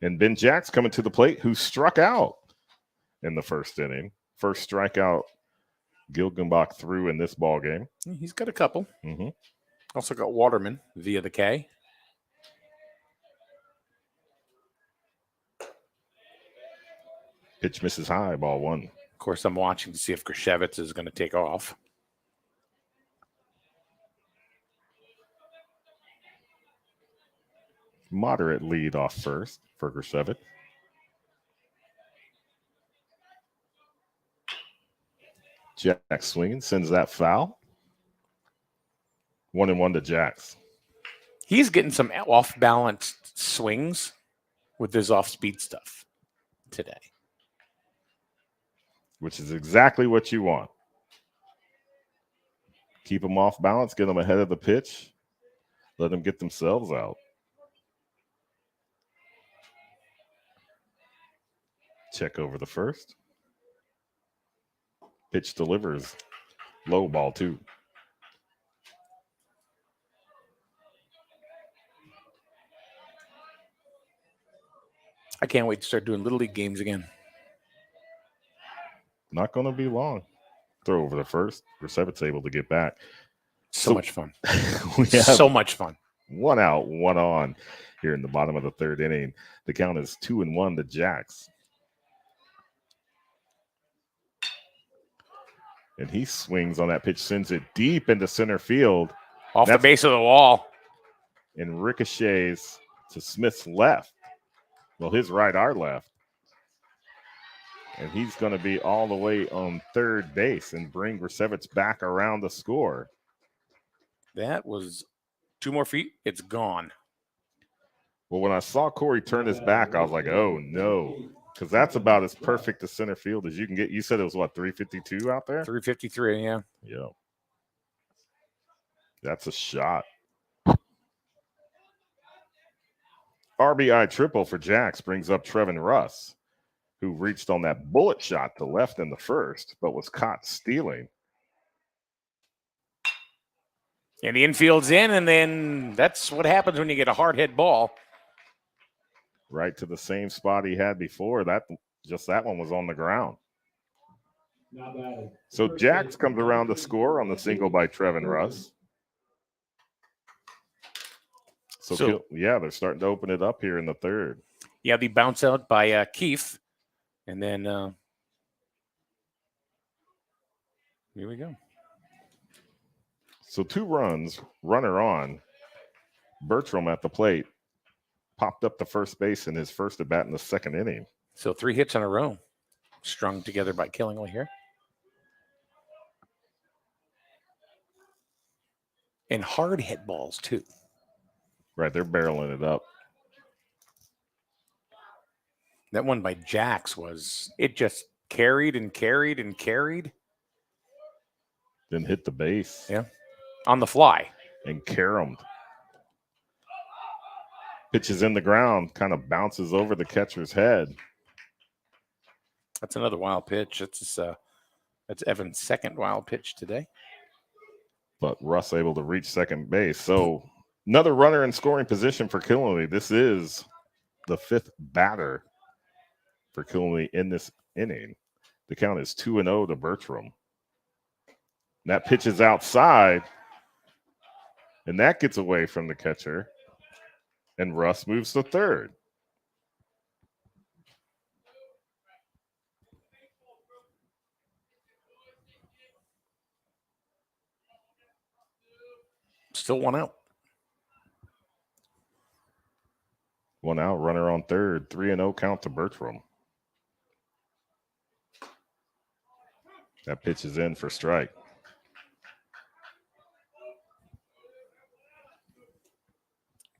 And Ben Jack's coming to the plate, who struck out in the first inning. First strikeout Gilgenbach threw in this ball game. He's got a couple. Mm-hmm. Also got Waterman via the K. Pitch misses high, ball 1. Of course, I'm watching to see if Griswold is going to take off. Moderate lead off first for Griswold. Jack swinging, sends that foul. 1-1 to Jacks. He's getting some off-balanced swings with his off-speed stuff today. Which is exactly what you want. Keep them off balance, get them ahead of the pitch, let them get themselves out. Check over the first. Pitch delivers. Low, ball 2. I can't wait to start doing Little League games again. Not going to be long. Throw over the first. Griswold's able to get back. So much fun. We have So much fun. 1 out, 1 on here in the bottom of the 3rd inning. The count is 2-1 to Jacks. And he swings on that pitch, sends it deep into center field. Off the base of the wall. And ricochets to Smith's left. Well, his right, our left. And he's going to be all the way on 3rd base and bring Griswold back around the score. That was 2 more feet. It's gone. Well, when I saw Corey turn his back, I was like, oh, no. Because that's about as perfect to center field as you can get. You said it was, what, 352 out there? 353, yeah. Yeah. That's a shot. RBI triple for Jacks brings up Trevin Russ, who reached on that bullet shot to left in the first, but was caught stealing. And the infield's in, and then that's what happens when you get a hard hit ball. Right to the same spot he had before. That one was on the ground. Not bad. So Jacks comes around to score on the single by Trevin Russ. So yeah, they're starting to open it up here in the 3rd. Yeah, the bounce out by Keefe. And then here we go. So 2 runs, runner on. Bertram at the plate. Popped up the first base in his first at bat in the 2nd inning. So 3 hits in a row strung together by Killingly here. And hard hit balls, too. Right, they're barreling it up. That one by Jacks it just carried and carried and carried. Then hit the base. Yeah, on the fly. And caromed. Pitches in the ground, kind of bounces over the catcher's head. That's another wild pitch. That's Evan's 2nd wild pitch today. But Russ able to reach second base. So another runner in scoring position for Killingly. This is the 5th batter for Killingly in this inning. The count is 2-0 to Bertram. That pitch is outside, and that gets away from the catcher. And Russ moves to 3rd. Still 1 out. 1 out, runner on 3rd. 3-0 count to Bertram. That pitch is in for strike.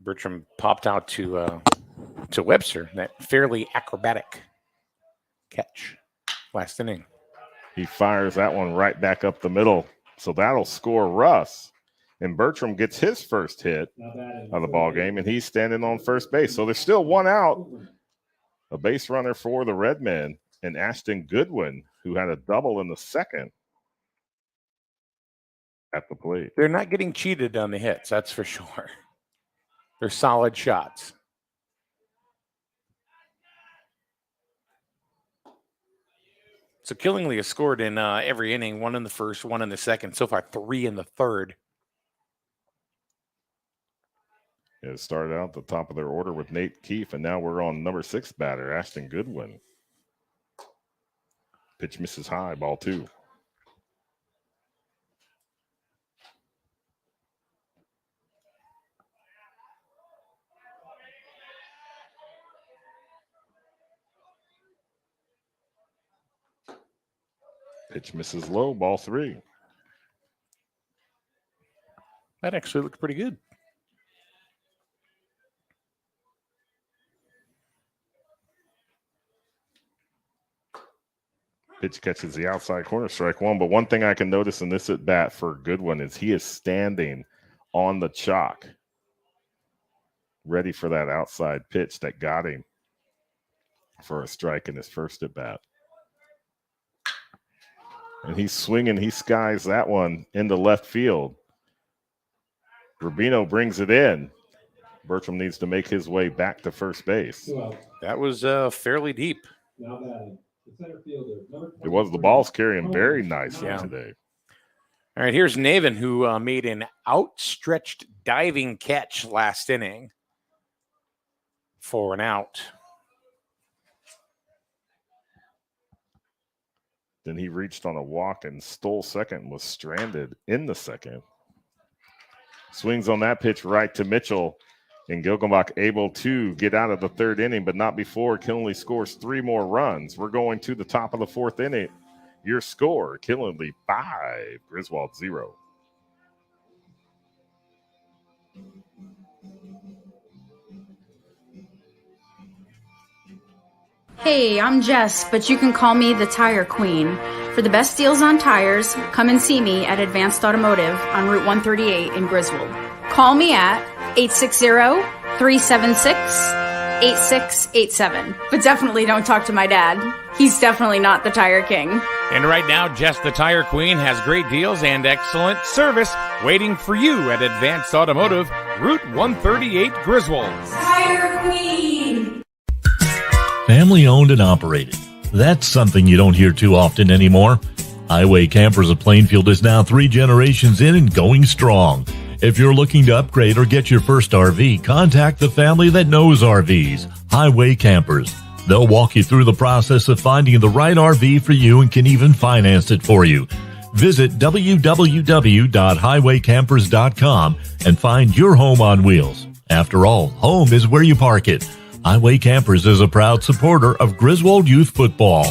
Bertram popped out to Webster, that fairly acrobatic catch last inning. He fires that one right back up the middle. So that'll score Russ. And Bertram gets his first hit of the ball game, and he's standing on first base. So there's still 1 out. A base runner for the Redmen, and Ashton Goodwin, who had a double in the 2nd at the plate. They're not getting cheated on the hits, that's for sure. They're solid shots. So Killingly has scored in every inning, 1 in the 1st, 1 in the 2nd. So far, 3 in the 3rd. It started out at the top of their order with Nate Keefe, and now we're on number 6 batter, Ashton Goodwin. Pitch misses high, ball 2. Pitch misses low, ball 3. That actually looked pretty good. Pitch catches the outside corner, strike 1. But one thing I can notice in this at bat for Goodwin is he is standing on the chalk, ready for that outside pitch that got him for a strike in his first at bat. And he's swinging, he skies that one into left field. Rubino brings it in. Bertram needs to make his way back to first base. That was fairly deep. Now batting, the center fielder, number It was the ball's carrying very nicely today. All right, here's Navin, who made an outstretched diving catch last inning for an out. Then he reached on a walk and stole second and was stranded in the second. Swings on that pitch right to Mitchell. And Gilgenbach able to get out of the third inning, but not before Killenly scores 3 more runs. We're going to the top of the 4th inning. Your score, Killenly 5, Griswold 0. Hey, I'm Jess, but you can call me the Tire Queen. For the best deals on tires, come and see me at Advanced Automotive on Route 138 in Griswold. Call me at 860-376-8687. But definitely don't talk to my dad. He's definitely not the Tire King. And right now, Jess the Tire Queen has great deals and excellent service waiting for you at Advanced Automotive, Route 138, Griswold. Tire Queen! Family owned and operated. That's something you don't hear too often anymore. Highway Campers of Plainfield is now 3 generations in and going strong. If you're looking to upgrade or get your first RV, contact the family that knows RVs, Highway Campers. They'll walk you through the process of finding the right RV for you and can even finance it for you. Visit www.highwaycampers.com and find your home on wheels. After all, home is where you park it. Highway Campers is a proud supporter of Griswold Youth Football.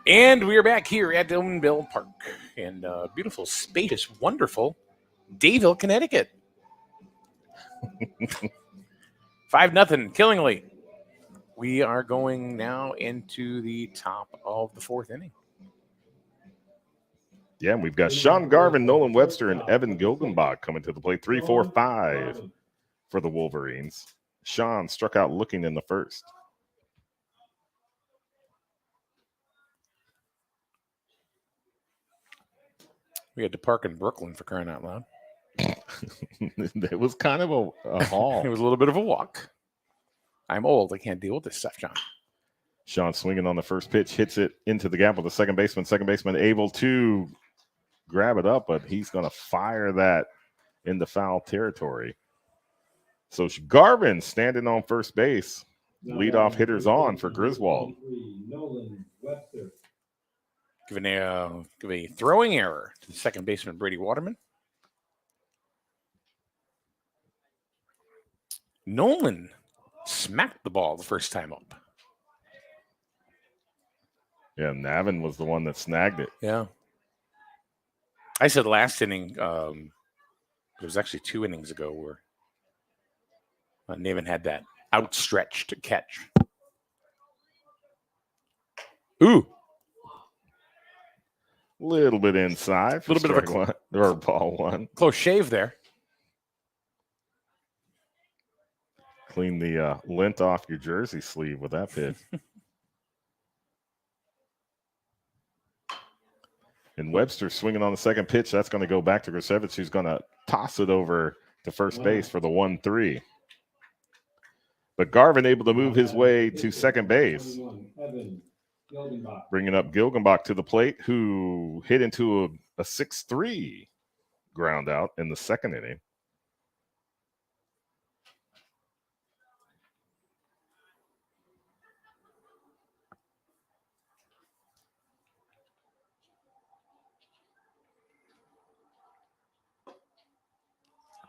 And we are back here at Dillonville Park in beautiful, spacious, wonderful Dayville, Connecticut. 5-0, Killingly. We are going now into the top of the 4th inning. Yeah, we've got Sean Garvin, Nolan Webster, and Evan Gilgenbach coming to the plate. 3-4-5 for the Wolverines. Sean struck out looking in the first. We had to park in Brooklyn for crying out loud. It was kind of a haul. It was a little bit of a walk. I'm old. I can't deal with this stuff, John. Sean swinging on the first pitch, hits it into the gap with the second baseman. Second baseman able to grab it up, but he's going to fire that into foul territory. So Garvin standing on first base. Leadoff hitters on for Griswold. Nolan Webster. Give a throwing error to the second baseman, Brady Waterman. Nolan smacked the ball the first time up. Yeah, Navin was the one that snagged it. Yeah. I said last inning, it was actually 2 innings ago where Navin had that outstretched catch. Ooh. Little bit inside. A little bit of a one, or ball 1. Close shave there. Clean the lint off your jersey sleeve with that pitch. And Webster swinging on the second pitch. That's going to go back to Grosevich, who's going to toss it over to first base for the 1-3. But Garvin able to move his way to second base. Bringing up Gilgenbach to the plate, who hit into a 6-3 ground out in the second inning.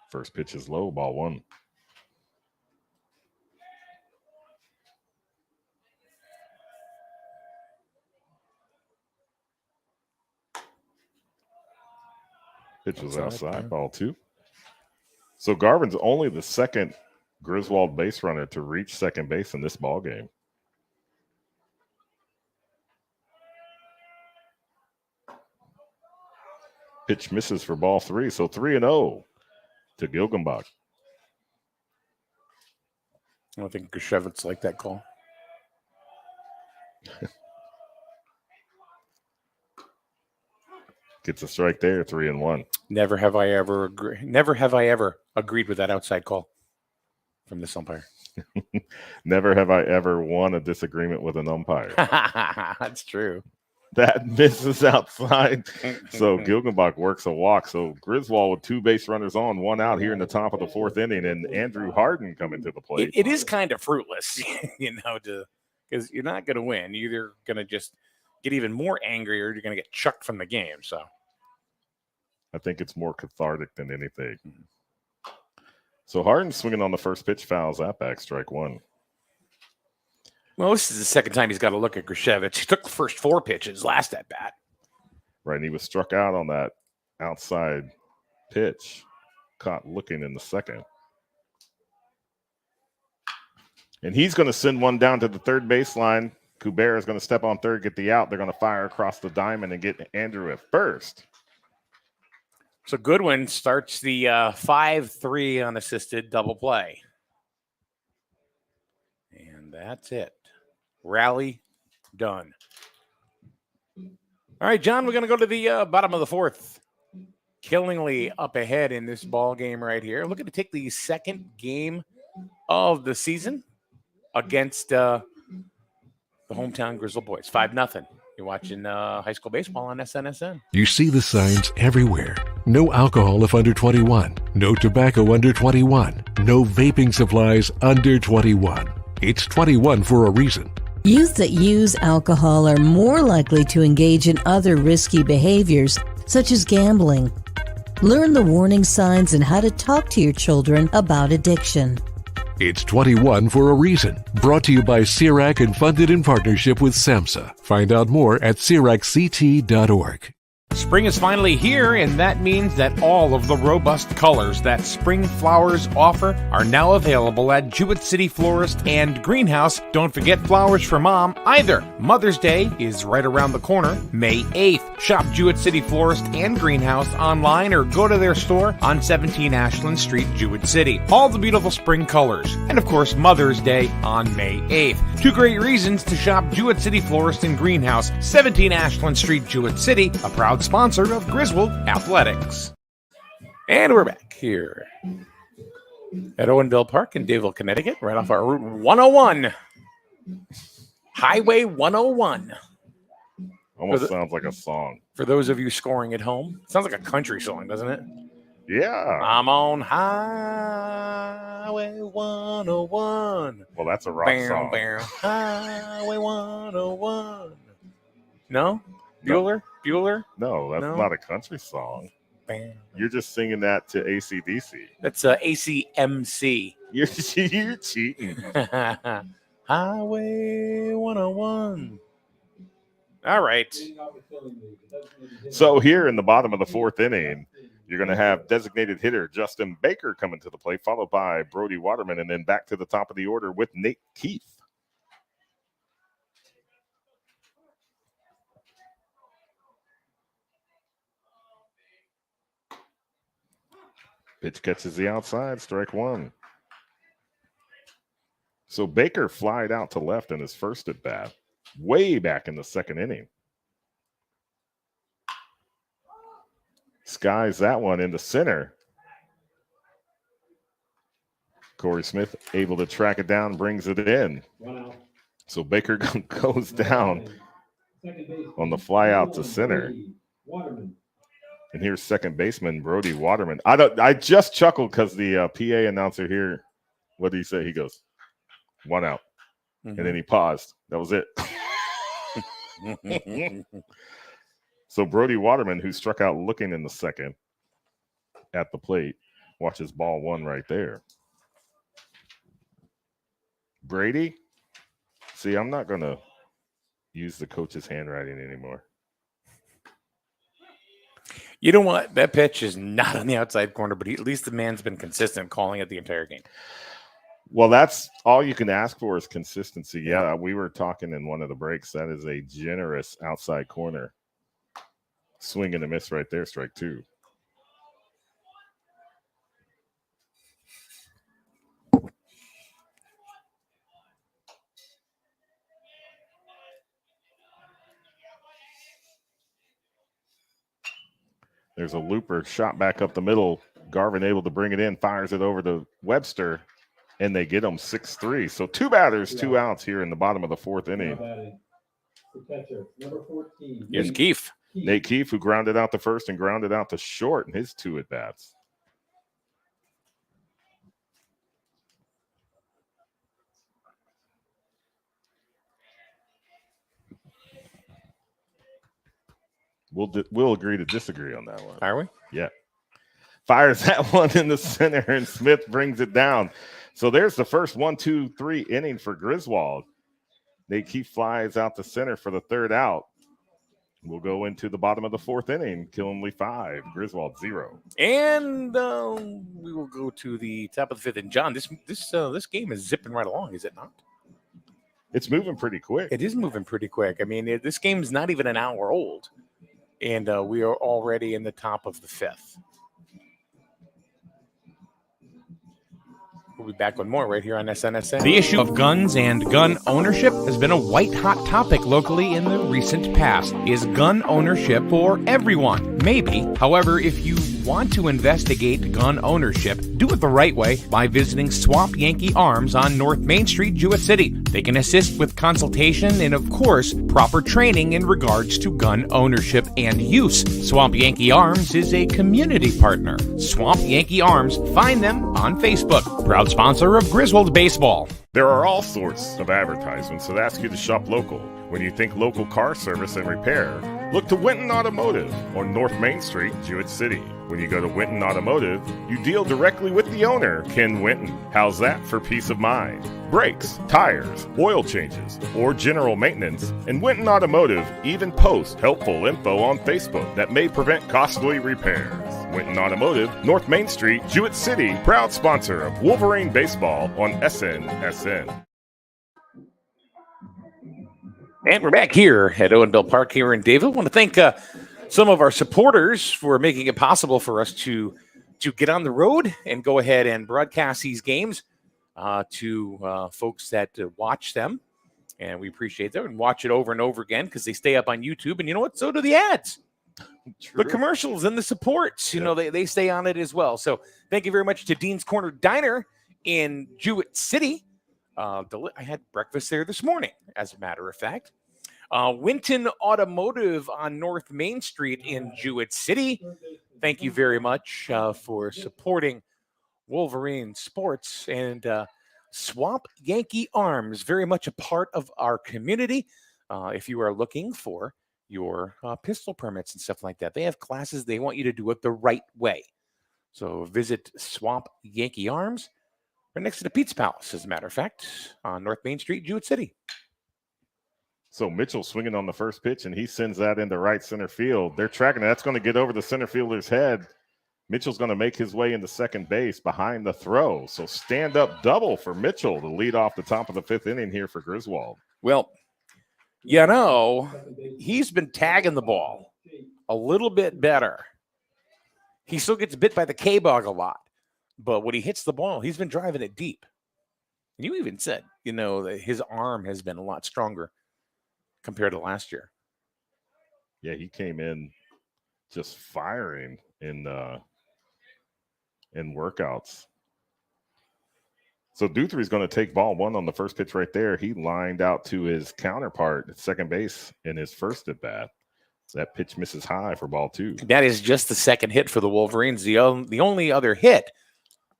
First pitch is low, ball 1. Pitch was outside, ball 2. So Garvin's only the second Griswold base runner to reach second base in this ball game. Pitch misses for ball 3, so 3-0 to Gilgenbach. I don't think Griswold's like that call. Gets a strike there, 3-1. Never have I ever agreed with that outside call from this umpire. Never have I ever won a disagreement with an umpire. That's true. That misses outside. So Gilgenbach works a walk. So Griswold with 2 base runners on, 1 out here in the top of the 4th inning, and Andrew Harden coming to the plate. It is kind of fruitless, because you're not going to win. You're either going to just get even more angry or you're going to get chucked from the game. So I think it's more cathartic than anything. So Harden swinging on the first pitch, fouls that back, strike 1. Well, this is the second time he's got to look at Griswold. He took the first 4 pitches last at bat. Right, and he was struck out on that outside pitch, caught looking in the second. And he's going to send one down to the third baseline. Kubera is going to step on third, get the out. They're going to fire across the diamond and get Andrew at first. So Goodwin starts the 5-3 unassisted double play. And that's it. Rally done. All right, John, we're going to go to the bottom of the 4th. Killingly up ahead in this ball game right here. Looking to take the second game of the season against the hometown Griswold boys. 5-0. You're watching high school baseball on SNSN. You see the signs everywhere. No alcohol if under 21. No tobacco under 21. No vaping supplies under 21. It's 21 for a reason. Youth that use alcohol are more likely to engage in other risky behaviors, such as gambling. Learn the warning signs and how to talk to your children about addiction. It's 21 for a reason. Brought to you by CIRAC and funded in partnership with SAMHSA. Find out more at CIRACCT.org. Spring is finally here, and that means that all of the robust colors that spring flowers offer are now available at Jewett City Florist and Greenhouse. Don't forget flowers for mom either. Mother's Day is right around the corner, May 8th. Shop Jewett City Florist and Greenhouse online or go to their store on 17 Ashland Street, Jewett City. All the beautiful spring colors. And of course, Mother's Day on May 8th. 2 great reasons to shop Jewett City Florist and Greenhouse, 17 Ashland Street, Jewett City, a proud sponsor of Griswold Athletics. And we're back here at Owenville Park in Dayville, Connecticut, right off our Route 101. Highway 101. Almost sounds like a song. For those of you scoring at home, it sounds like a country song, doesn't it? Yeah. I'm on Highway 101. Well, that's a rock song. Highway 101. No? Bueller? No, that's not a country song. Bam. You're just singing that to AC/DC. That's ACMC. You're cheating. Highway 101. All right. So here in the bottom of the 4th inning, you're going to have designated hitter Justin Baker coming to the plate, followed by Brody Waterman, and then back to the top of the order with Nate Keith. Pitch catches the outside, strike 1. So Baker flied out to left in his first at bat, way back in the 2nd inning. Skies that one into center. Corey Smith able to track it down, brings it in. So Baker goes down on the fly out to center. And here's second baseman Brody Waterman. I just chuckled because the PA announcer here, what did he say? He goes, 1 out. And then he paused. That was it. So Brody Waterman, who struck out looking in the second at the plate, watches ball 1 right there. Brady, see, I'm not going to use the coach's handwriting anymore. You know what? That pitch is not on the outside corner, but at least the man's been consistent calling it the entire game. Well, that's all you can ask for is consistency. Yeah, we were talking in one of the breaks. That is a generous outside corner. Swing and a miss right there, strike two. There's a looper shot back up the middle. Garvin able to bring it in, fires it over to Webster, and they get him 6-3. So 2 batters, 2 outs here in the bottom of the 4th inning. Catcher, number 14. Here's Keefe. Nate Keefe, who grounded out the first and grounded out the short in his 2 at-bats. We'll agree to disagree on that one. Are we? Yeah. Fires that one in the center, and Smith brings it down. So there's the first 1, 2, 3 inning for Griswold. Nate Keefe flies out the center for the 3rd out. We'll go into the bottom of the 4th inning. Killenly 5, Griswold 0. And we will go to the top of the 5th. And John, this game is zipping right along, is it not? It's moving pretty quick. It is moving pretty quick. I mean, this game's not even an hour old, and we are already in the top of the 5th. We'll be back with more right here on SNSN. The issue of guns and gun ownership has been a white-hot topic locally in the recent past. Is gun ownership for everyone? Maybe. However, if you want to investigate gun ownership, do it the right way by visiting Swamp Yankee Arms on North Main Street, Jewett City. They can assist with consultation and, of course, proper training in regards to gun ownership and use. Swamp Yankee Arms is a community partner. Swamp Yankee Arms, find them on Facebook. Proud sponsor of Griswold Baseball. There are all sorts of advertisements that ask you to shop local. When you think local car service and repair, look to Winton Automotive on North Main Street, Jewett City. When you go to Winton Automotive, you deal directly with the owner, Ken Winton. How's that for peace of mind? Brakes, tires, oil changes, or general maintenance, and Winton Automotive even posts helpful info on Facebook that may prevent costly repairs. Winton Automotive, North Main Street, Jewett City, proud sponsor of Wolverine Baseball on SNSN. And we're back here at Owenville Park here in Dayville. I want to thank some of our supporters for making it possible for us to get on the road and go ahead and broadcast these games to folks that watch them. And we appreciate that and watch it over and over again because they stay up on YouTube. And you know what? So do the ads. True. The commercials and the supports, you know, they stay on it as well. So thank you very much to Dean's Corner Diner in Jewett City. I had breakfast there this morning, as a matter of fact. Winton Automotive on North Main Street in Jewett City. Thank you very much for supporting Wolverine Sports. And Swamp Yankee Arms, very much a part of our community. If you are looking for your pistol permits and stuff like that, they have classes. They want you to do it the right way. So visit Swamp Yankee Arms. Right next to the Pizza Palace, as a matter of fact, on North Main Street, Jewett City. So Mitchell swinging on the first pitch, and he sends that into right center field. They're tracking it. That's going to get over the center fielder's head. Mitchell's going to make his way into second base behind the throw. So stand-up double for Mitchell to lead off the top of the 5th inning here for Griswold. Well, you know, he's been tagging the ball a little bit better. He still gets bit by the K-Bog a lot. But when he hits the ball, he's been driving it deep. And you even said, you know, that his arm has been a lot stronger compared to last year. Yeah, he came in just firing in workouts. So Duthry's going to take ball 1 on the first pitch right there. He lined out to his counterpart at second base in his first at bat. So that pitch misses high for ball 2. That is just the second hit for the Wolverines. The only other hit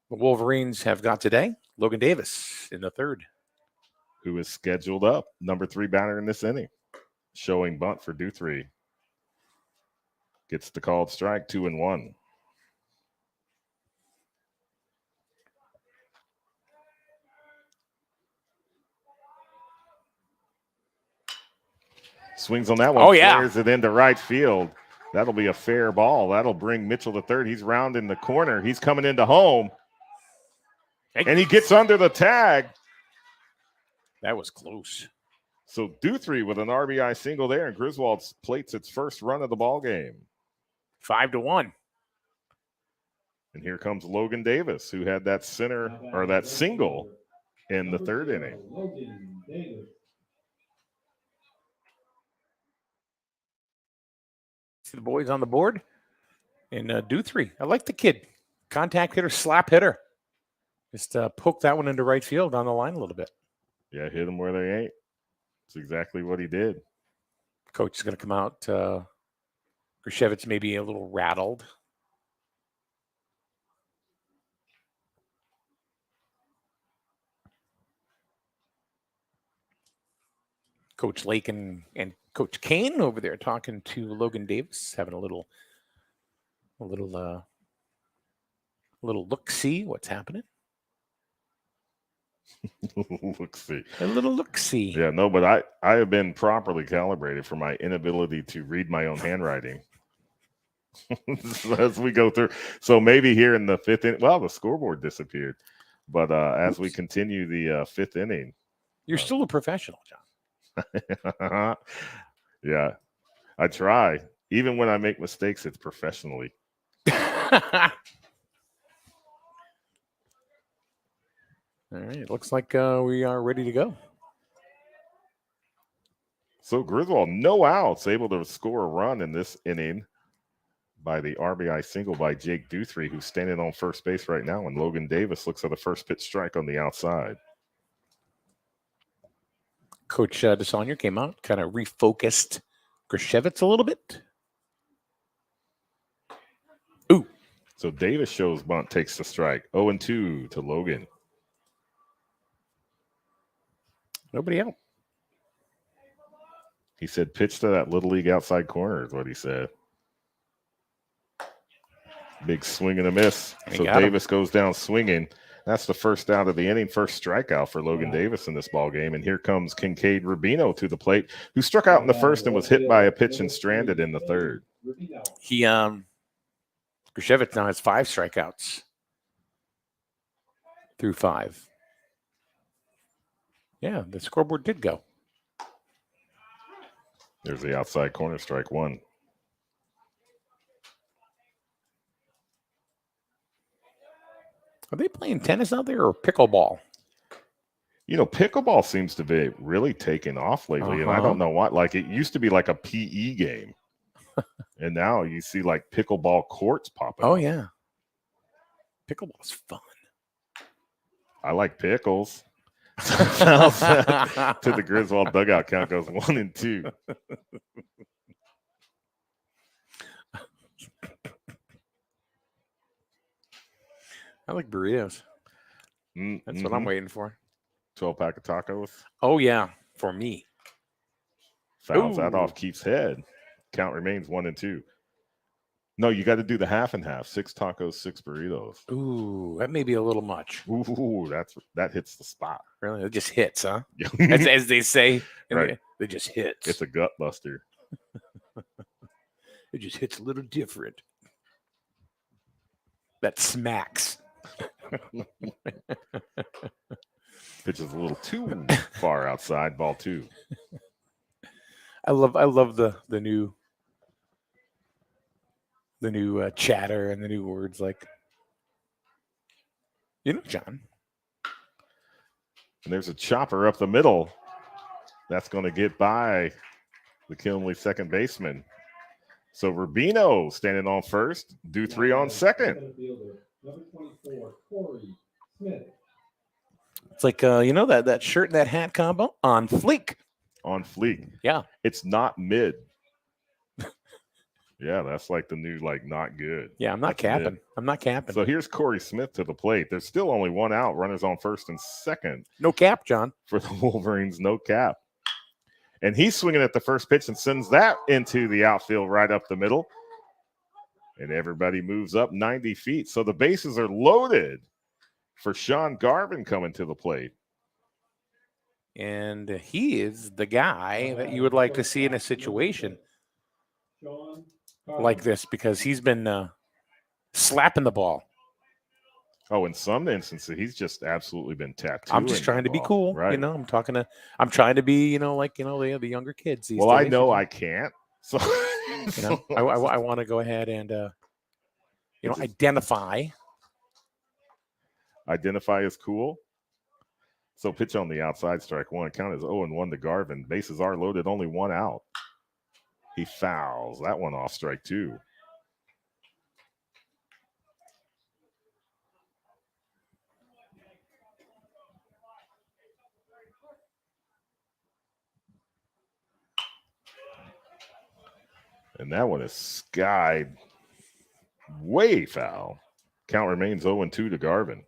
the Wolverines have got today, Logan Davis in the 3rd. Who is scheduled up, number 3 batter in this inning. Showing bunt for Duthry. Gets the called strike, 2-1. Swings on that one. Oh, yeah. Flares it into right field. That'll be a fair ball. That'll bring Mitchell to third. He's rounding the corner. He's coming into home. And he gets under the tag. That was close. So Duthry with an RBI single there, and Griswold plates its first run of the ball game. 5-1. And here comes Logan Davis, who had that that single in the third inning. Logan Davis. See the boys on the board. And Duthry. I like the kid. Contact hitter, slap hitter. Just poke that one into right field on the line a little bit. Yeah, hit them where they ain't. That's exactly what he did. Coach is going to come out. Grishevitz may be a little rattled. Coach Lake and Coach Kane over there talking to Logan Davis, having a little look-see what's happening. Look-see. A little look-see. Yeah, no, but I have been properly calibrated for my inability to read my own handwriting. As we go through. So maybe here in the fifth inning, well, the scoreboard disappeared. But as we continue the fifth inning. You're still a professional, John. Yeah, I try. Even when I make mistakes, it's professionally. All right, it looks like we are ready to go. So Griswold, no outs, able to score a run in this inning by the RBI single by Jake Duthry, who's standing on first base right now, and Logan Davis looks at the first pitch strike on the outside. Coach DeSaunier came out, kind of refocused Grishevitz a little bit. Ooh. So Davis shows bunt, takes the strike. 0-2 to Logan. Nobody out. He said pitch to that little league outside corner is what he said. Big swing and a miss. So Davis goes down swinging. That's the first out of the inning, first strikeout for Logan Davis in this ball game. And here comes Kincaid Rubino to the plate, who struck out in the first and was hit by a pitch and stranded in the third. He Grishevitz now has 5 strikeouts through 5. Yeah, the scoreboard did go. There's the outside corner, strike 1. Are they playing tennis out there or pickleball? You know, pickleball seems to be really taking off lately, and I don't know what. Like, it used to be like a PE game, and now you see, like, pickleball courts popping up. Oh, yeah. Pickleball's fun. I like pickles. To the Griswold dugout count goes 1-2. I like burritos. That's what I'm waiting for. 12-pack of tacos. Oh, yeah, for me. Fouls that off, keeps head. Count remains 1-2. No, you got to do the half and half. 6 tacos, 6 burritos. Ooh, that may be a little much. Ooh, that hits the spot. Really? It just hits, huh? as they say. Right. It just hits. It's a gut buster. It just hits a little different. That smacks. Pitch is a little too far outside. Ball 2. I love the new chatter and the new words, like, you know, John. And there's a chopper up the middle. That's going to get by the Kinley second baseman. So Rubino standing on first, Duthry on second. Number 24, Corey Smith. It's like that shirt and that hat combo on fleek. On fleek. Yeah. It's not mid. Yeah, that's like the new, like, not good. Yeah, I'm not capping. I'm not capping. So here's Corey Smith to the plate. There's still only 1 out. Runners on first and second. No cap, John. For the Wolverines, no cap. And he's swinging at the first pitch and sends that into the outfield right up the middle. And everybody moves up 90 feet. So the bases are loaded for Sean Garvin coming to the plate. And he is the guy that you would like to see in a situation. like this because he's been slapping the ball. Oh, in some instances, he's just absolutely been tattooed. I'm just trying to be cool, right? I'm trying to be, the younger kids. These Well, days, I know I can't. So, I want to go ahead and, identify. Identify as cool. So pitch on the outside, strike one. Count is 0-1 to Garvin. Bases are loaded, only one out. He fouls that one off, strike two. And that one is skied way foul. Count remains 0-2 to Garvin.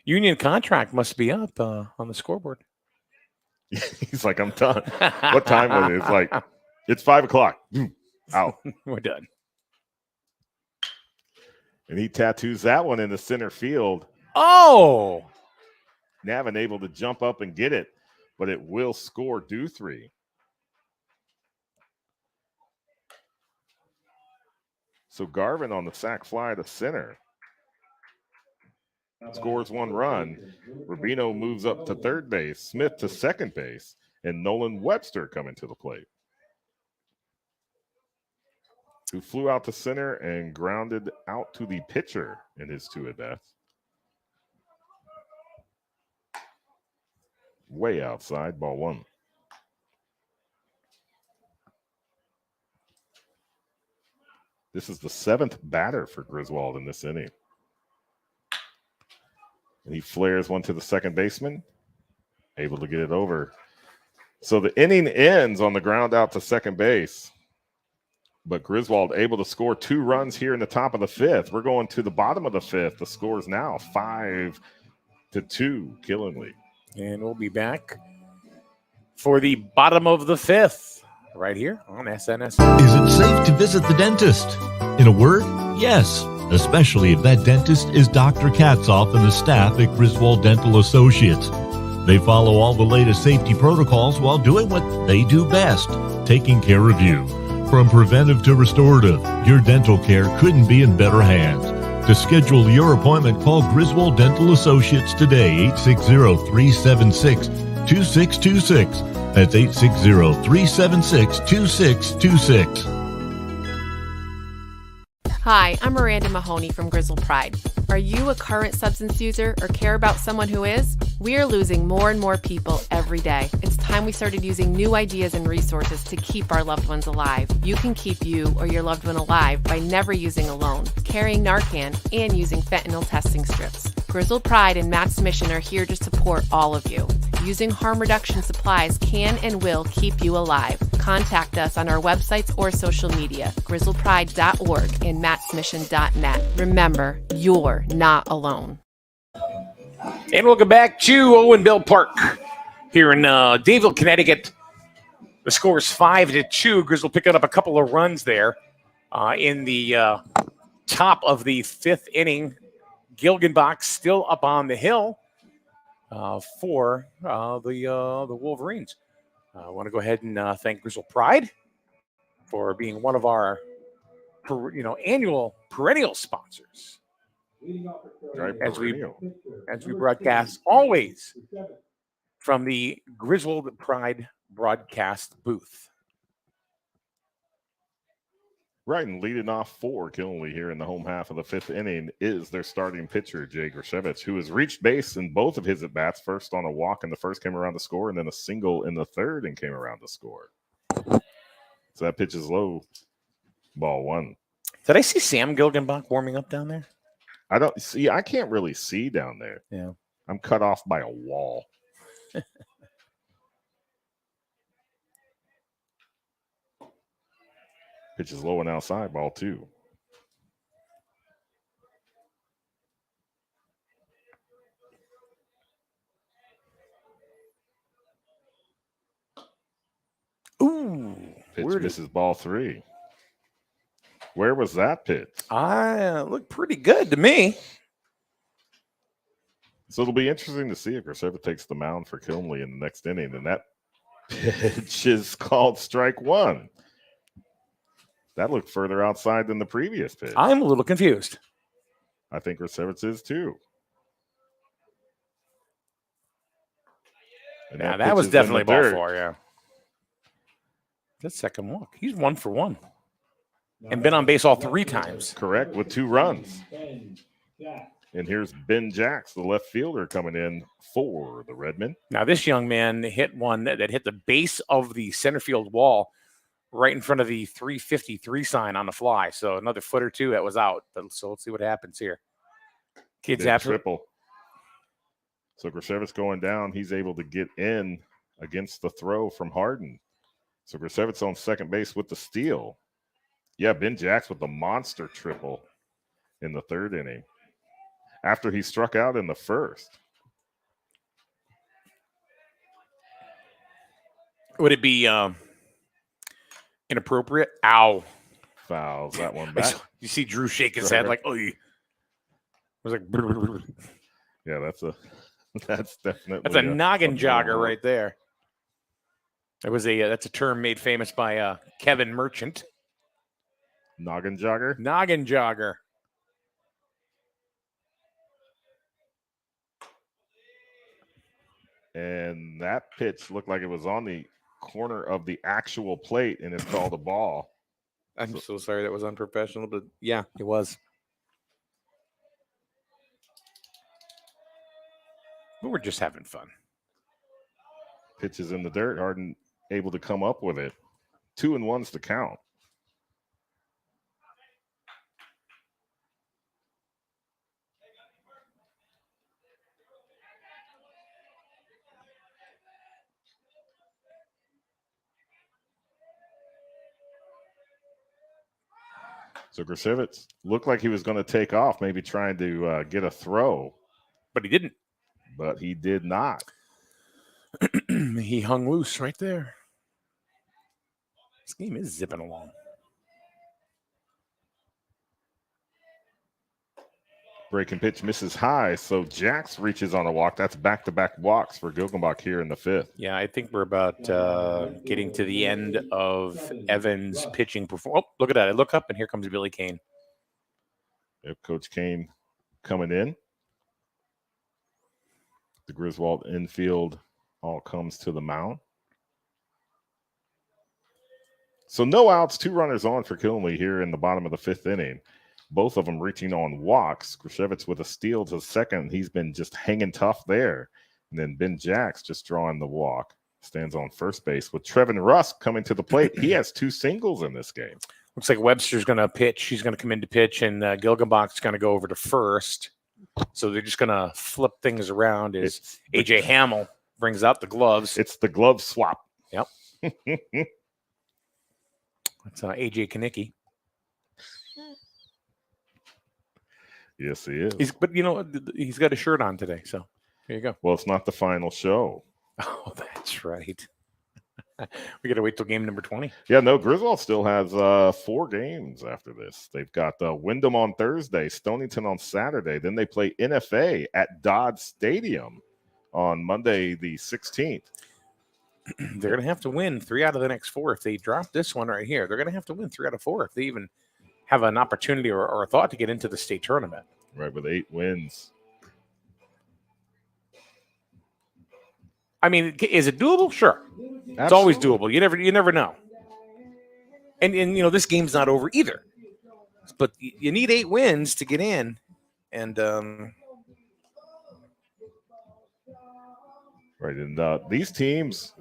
Union contract must be up on the scoreboard. He's like, I'm done. What time was it? It's like, it's 5 o'clock. Out. We're done. And he tattoos that one in the center field. Oh! Navin able to jump up and get it, but it will score due 3. So Garvin on the sac fly to center. Scores 1 run. Rubino moves up to third base. Smith to second base. And Nolan Webster coming to the plate, who flew out to center and grounded out to the pitcher in his 2 at-bats. Way outside, ball 1. This is the 7th batter for Griswold in this inning. And he flares one to the second baseman, able to get it over. So the inning ends on the ground out to second base. But Griswold able to score 2 runs here in the top of the 5th. We're going to the bottom of the 5th. The score is now 5-2, Killingly. And we'll be back for the bottom of the 5th right here on SNS. Is it safe to visit the dentist? In a word, yes, especially if that dentist is Dr. Katzoff and the staff at Griswold Dental Associates. They follow all the latest safety protocols while doing what they do best, taking care of you. From preventive to restorative, your dental care couldn't be in better hands. To schedule your appointment, call Griswold Dental Associates today, 860-376-2626. That's 860-376-2626. Hi, I'm Miranda Mahoney from Griswold Pride. Are you a current substance user or care about someone who is? We are losing more and more people every day. It's time we started using new ideas and resources to keep our loved ones alive. You can keep you or your loved one alive by never using alone, carrying Narcan, and using fentanyl testing strips. Griswold Pride and Matt's mission are here to support all of you. Using harm reduction supplies can and will keep you alive. Contact us on our websites or social media, grizzledpride.org and mattsmission.net. Remember, you're not alone. And welcome back to Owenville Park here in Dayville, Connecticut. The score is 5-2. Griswold picking up a couple of runs there in the top of the 5th inning. Gilgenbach still up on the hill for the Wolverines. I want to go ahead and thank Griswold Pride for being one of our annual perennial sponsors. As we broadcast always from the Griswold Pride broadcast booth. Right, and leading off for Killingly here in the home half of the 5th inning is their starting pitcher, Jay Grishevich, who has reached base in both of his at-bats, first on a walk in the first, came around to score, and then a single in the third and came around to score. So that pitch is low, ball 1. Did I see Sam Gilgenbach warming up down there? I can't really see down there. Yeah. I'm cut off by a wall. Pitch is low and outside, ball 2. Ooh. Pitch misses, ball 3. Where was that pitch? Looked pretty good to me. So it'll be interesting to see if Grishevich takes the mound for Killingly in the next inning, and that pitch is called strike 1. That looked further outside than the previous pitch. I'm a little confused. I think Griswold is too. And Yeah, that was definitely ball four, yeah. That's second walk. He's 1 for 1. And been on base all 3 times. Correct, with 2 runs. And here's Ben Jacks, the left fielder, coming in for the Redmen. Now, this young man hit one that hit the base of the center field wall right in front of the 353 sign on the fly. So another foot or two that was out. So let's see what happens here. Kids after triple. So Griswold's going down. He's able to get in against the throw from Harden. So Griswold's on second base with the steal. Yeah, Ben Jacks with the monster triple in the 3rd inning after he struck out in the 1st. Would it be inappropriate? Ow. Fouls that one back. You see Drew shake his head like, oh, it was like, yeah, that's definitely that's a noggin jogger right there. It was that's a term made famous by Kevin Merchant. Noggin jogger? Noggin jogger. And that pitch looked like it was on the corner of the actual plate, and it's called a ball. I'm so sorry that was unprofessional, but yeah, it was. But we're just having fun. Pitch is in the dirt. Harden able to come up with it. 2-1's to count. So Griswold looked like he was going to take off, maybe trying to get a throw. But he didn't. But he did not. He hung loose right there. This game is zipping along. Breaking pitch misses high, so Jacks reaches on a walk. That's back-to-back walks for Gilgenbach here in the 5th. Yeah, I think we're about getting to the end of Evans' pitching performance. Oh, look at that. I look up, and here comes Billy Kane. Yep, Coach Kane coming in. The Griswold infield all comes to the mound. So no outs, 2 runners on for Killenly here in the bottom of the 5th inning. Both of them reaching on walks. Griswold with a steal to second. He's been just hanging tough there. And then Ben Jacks just drawing the walk. Stands on first base with Trevin Rusk coming to the plate. He has 2 singles in this game. Looks like Webster's going to pitch. He's going to come in to pitch, and Gilgenbach's going to go over to first. So they're just going to flip things around as A.J. Hamill brings out the gloves. It's the glove swap. Yep. That's A.J. Kanicki. Yes, he is. But, he's got a shirt on today, so here you go. Well, it's not the final show. Oh, that's right. We got to wait till game number 20. Yeah, no, Griswold still has 4 games after this. They've got Wyndham on Thursday, Stonington on Saturday. Then they play NFA at Dodd Stadium on Monday the 16th. They're going to have to win 3 out of the next 4. If they drop this one right here, they're going to have to win 3 out of 4 if they even have an opportunity or a thought to get into the state tournament. Right, with 8 wins. I mean, is it doable? Sure. Absolutely. It's always doable. You never know. And this game's not over either. But you need 8 wins to get in. And right, and these teams,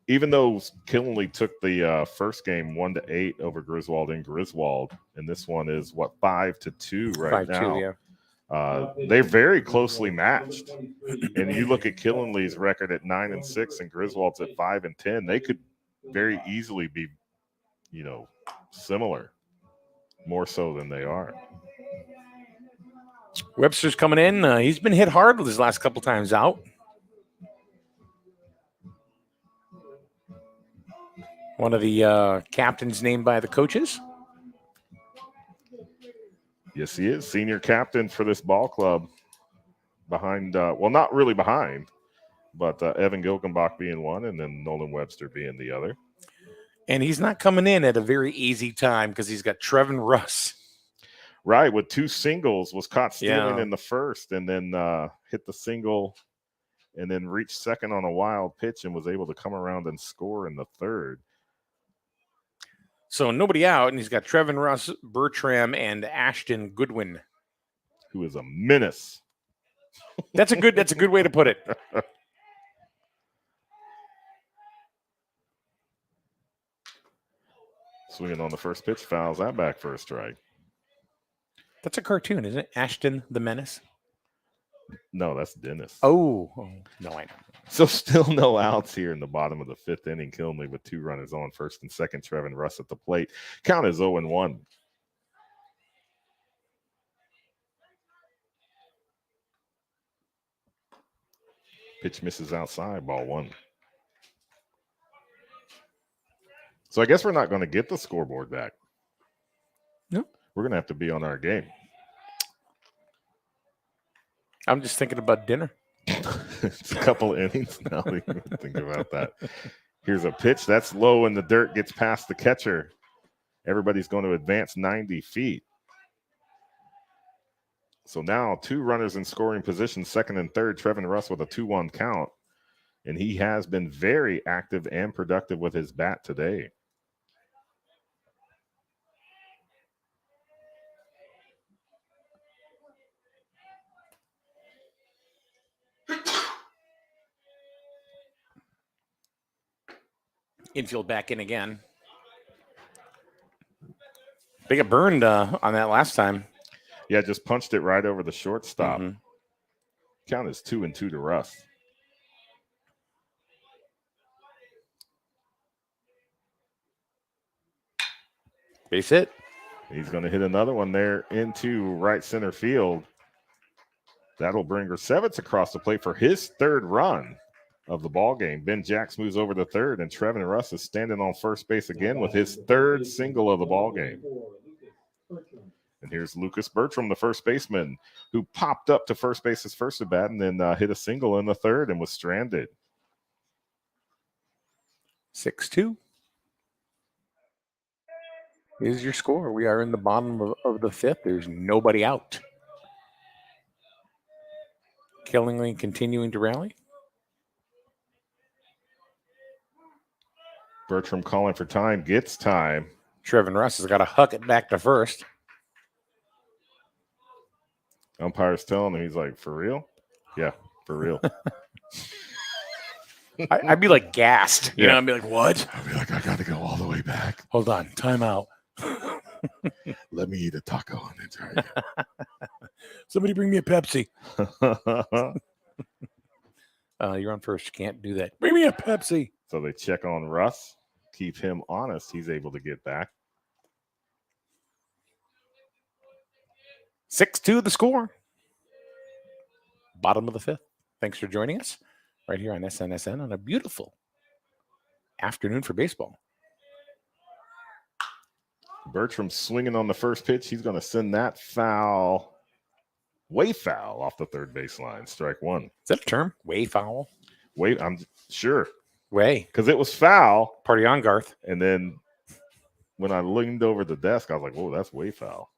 even though Killenly took the first game 1-8 over Griswold in Griswold, and this one is 5-2 right now. 5-2, yeah. They're very closely matched. And you look at Killenly's record at 9-6 and Griswold's at 5-10. They could very easily be, similar, more so than they are. Webster's coming in. He's been hit hard with his last couple times out. One of the captains named by the coaches. Yes, he is. Senior captain for this ball club. Behind, not really behind, but Evan Gilgenbach being one, and then Nolan Webster being the other. And he's not coming in at a very easy time because he's got Trevin Russ. Right, with 2 singles, was caught stealing Yeah. in the first and then hit the single and then reached second on a wild pitch and was able to come around and score in the third. So nobody out, and he's got Trevin Russ, Bertram, and Ashton Goodwin. Who is a menace. That's a good way to put it. Swinging on the first pitch, fouls that back for a strike. That's a cartoon, isn't it? Ashton the Menace. No, that's Dennis. Oh no, I know. So still no outs here in the bottom of the 5th inning. Killenly with 2 runners on, first and second. Trevin Russ at the plate. Count is 0-1. Pitch misses outside, ball 1. So I guess we're not going to get the scoreboard back. No. We're going to have to be on our game. I'm just thinking about dinner. It's a couple innings now. Think about that. Here's a pitch that's low in the dirt, gets past the catcher. Everybody's going to advance 90 feet. So now 2 runners in scoring position, second and third. Trevin Russ with a 2-1 count. And he has been very active and productive with his bat today. Infield back in again. They got burned on that last time. Yeah, just punched it right over the shortstop. Count is 2-2 to Russ. Base hit. He's going to hit another one there into right center field. That'll bring Griswold across the plate for his 3rd run of the ball game. Ben Jacks moves over to third, and Trevin Russ is standing on first base again with his 3rd single of the ball game. And here's Lucas Bertram, the first baseman, who popped up to first base his first at bat and then hit a single in the 3rd and was stranded. 6-2 is your score. We are in the bottom of the 5th. There's nobody out. Killenly continuing to rally. Bertram calling for time, gets time. Trevin Russ has got to huck it back to first. Umpire's telling him, he's like, for real? Yeah, for real. I'd be like gassed. You know, I'd be like, what? I'd be like, I got to go all the way back. Hold on, time out. Let me eat a taco and then try again. Somebody bring me a Pepsi. You're on first. You can't do that. Bring me a Pepsi. So they check on Russ, keep him honest. He's able to get back. 6-2 the score. Bottom of the 5th. Thanks for joining us right here on SNSN on a beautiful afternoon for baseball. Bertram swinging on the first pitch. He's going to send that foul, way foul off the 3rd baseline. Strike 1. Is that a term? Way foul? Way, I'm sure. Way. Because it was foul. Party on, Garth. And then when I leaned over the desk, I was like, whoa, that's way foul.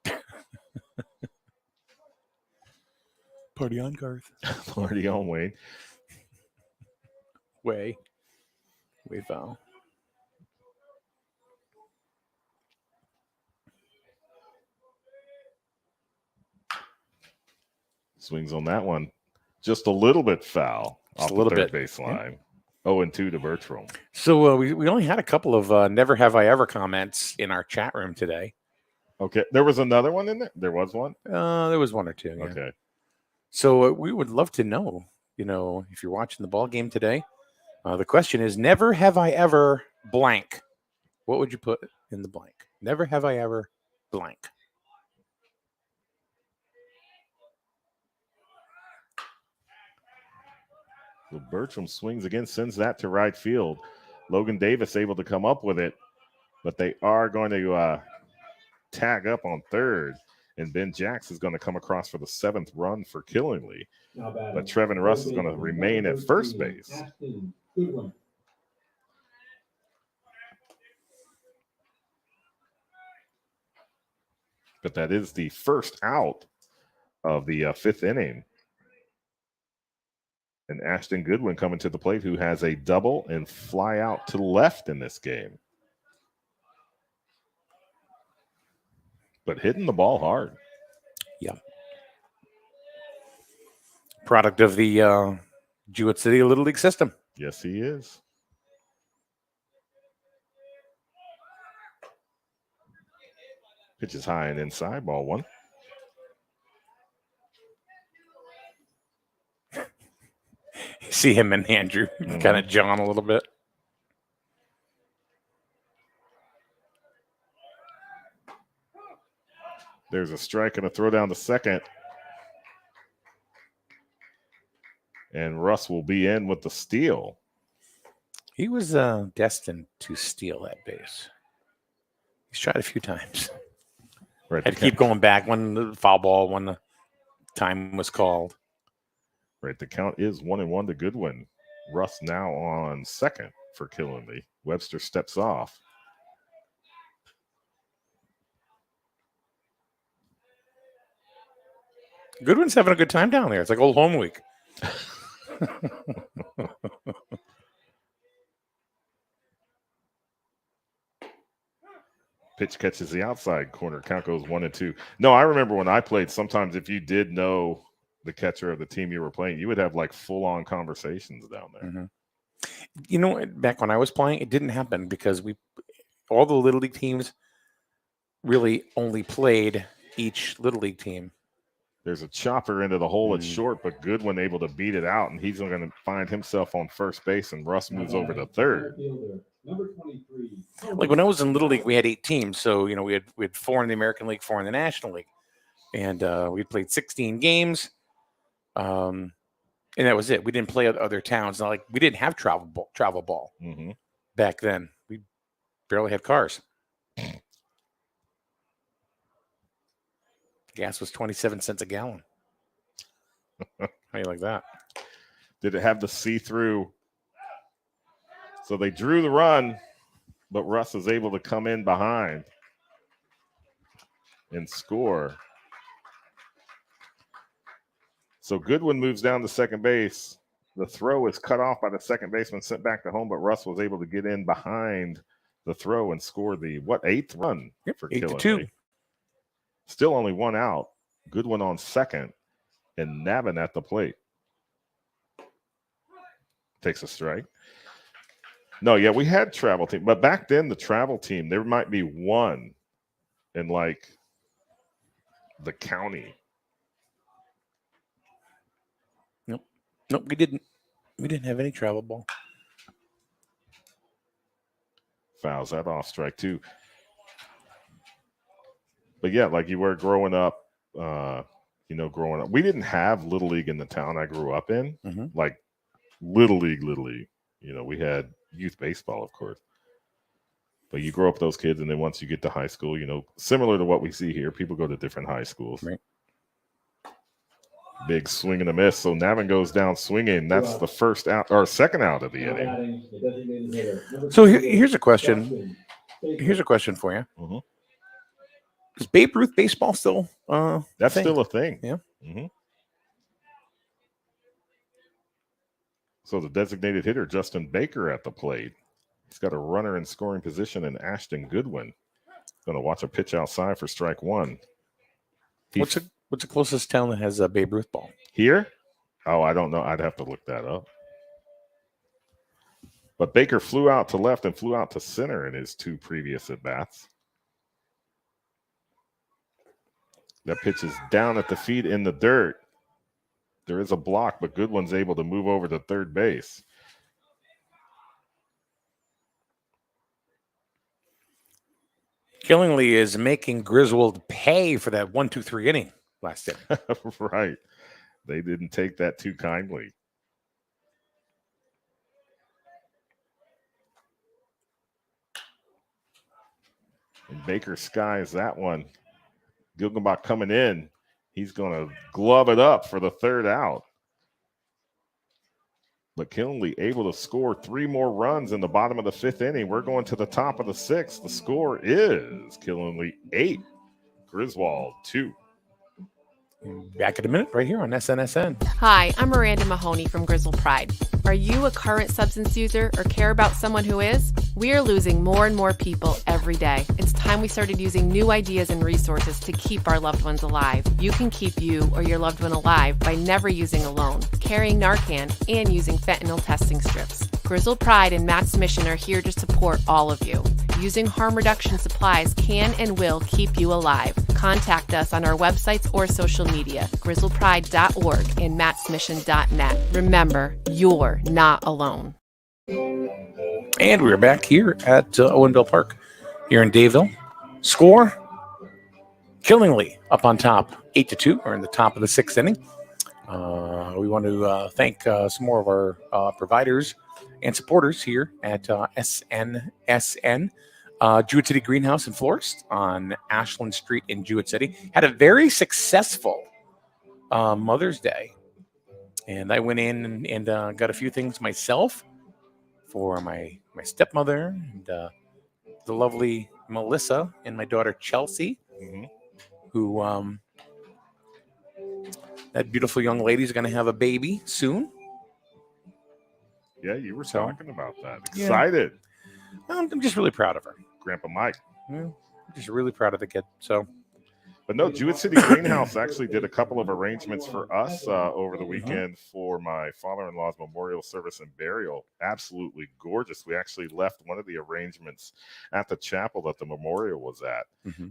Party on, Garth. Party on, Wayne. Way foul. Swings on that one. Just a little bit foul Just off a little the 3rd bit. baseline. 0-2 to Bertram. So we only had a couple of never have I ever comments in our chat room today. Okay. There was another one in there? There was one? There was 1 or 2. Yeah. Okay. So we would love to know, if you're watching the ball game today. The question is, never have I ever blank. What would you put in the blank? Never have I ever blank. So Bertram swings again, sends that to right field. Logan Davis able to come up with it, but they are going to tag up on 3rd, and Ben Jacks is going to come across for the 7th run for Killenly. But Trevin Russ is going to remain at first base. Ashton Goodwin. But that is the first out of the fifth inning. And Ashton Goodwin coming to the plate, who has a double and fly out to left in this game. But hitting the ball hard. Yeah. Product of the Jewett City Little League system. Yes, he is. Pitch is high and inside, ball one. See him and Andrew kind of John a little bit. There's a strike and a throw down to second. And Russ will be in with the steal. He was destined to steal that base. He's tried a few times. Right, had to keep going back when the foul ball, when the time was called. Right, the count is 1-1 to Goodwin. Russ now on second for Killenly. Webster steps off. Goodwin's having a good time down there. It's like old home week. Pitch catches the outside corner. Count goes 1-2. No, I remember when I played, sometimes if you did know the catcher of the team you were playing, you would have like full-on conversations down there. Mm-hmm. You know, back when I was playing, it didn't happen because all the Little League teams really only played each Little League team. There's a chopper into the hole. It's short, but Goodwin able to beat it out, and he's going to find himself on first base, and Russ moves over to third. Number 23. Like when I was in Little League, we had 8 teams. So, you know, we had 4 in the American League, 4 in the National League. And we played 16 games. And that was it. We didn't play other towns. Not like we didn't have travel ball back then. We barely had cars. Gas was 27 cents a gallon. How do you like that? Did it have the see-through? So they drew the run, but Russ is able to come in behind and score. So Goodwin moves down to second base. The throw is cut off by the second baseman, sent back to home, but Russ was able to get in behind the throw and score the, 8th run for 8-2. Still only 1 out. Goodwin on second, and Navin at the plate. Takes a strike. No, yeah, we had travel team, but back then the travel team, there might be one in like the county. Nope, we didn't. We didn't have any travel ball. Fouls that off, strike 2. But yeah, like you were growing up, we didn't have Little League in the town I grew up in, like Little League. You know, we had youth baseball, of course. But you grow up with those kids, and then once you get to high school, you know, similar to what we see here, people go to different high schools. Right. Big swing and a miss. So Navin goes down swinging. That's the first out or second out of the inning. So here's a question. Here's a question for you. Is Babe Ruth baseball still? That's still a thing. Yeah. So the designated hitter, Justin Baker, at the plate. He's got a runner in scoring position in Ashton Goodwin. Going to watch a pitch outside for strike 1. What's the closest town that has a Babe Ruth ball? Here? Oh, I don't know. I'd have to look that up. But Baker flew out to left and flew out to center in his 2 previous at-bats. That pitch is down at the feet in the dirt. There is a block, but Goodwin's able to move over to third base. Killingly is making Griswold pay for that 1-2-3 inning last inning. Right. They didn't take that too kindly. And Baker skies that one. Gilgenbach coming in. He's going to glove it up for the third out. But Killenly able to score 3 more runs in the bottom of the 5th inning. We're going to the top of the 6th. The score is Killenly 8, Griswold 2. Back in a minute, right here on SNSN. Hi, I'm Miranda Mahoney from Griswold Pride. Are you a current substance user or care about someone who is? We are losing more and more people every day. It's time we started using new ideas and resources to keep our loved ones alive. You can keep you or your loved one alive by never using alone, carrying Narcan, and using fentanyl testing strips. Griswold Pride and Matt's mission are here to support all of you. Using harm reduction supplies can and will keep you alive. Contact us on our websites or social media, grizzlepride.org and mattsmission.net. Remember, you're not alone. And we're back here at Owenville Park here in Dayville. Score, Killingly up on top, 8-2. We're in the top of the 6th inning. We want to thank some more of our providers and supporters here at SNSN. Jewett City Greenhouse and Florist on Ashland Street in Jewett City had a very successful Mother's Day. And I went in and got a few things myself for my stepmother and the lovely Melissa and my daughter Chelsea, who that beautiful young lady is going to have a baby soon. Yeah, you were talking about that. Excited. Yeah. I'm just really proud of her. Grandpa Mike. Yeah, I'm just really proud of the kid. But no, Jewett City Greenhouse actually did a couple of arrangements for us over the weekend for my father-in-law's memorial service and burial. Absolutely gorgeous. We actually left one of the arrangements at the chapel that the memorial was at,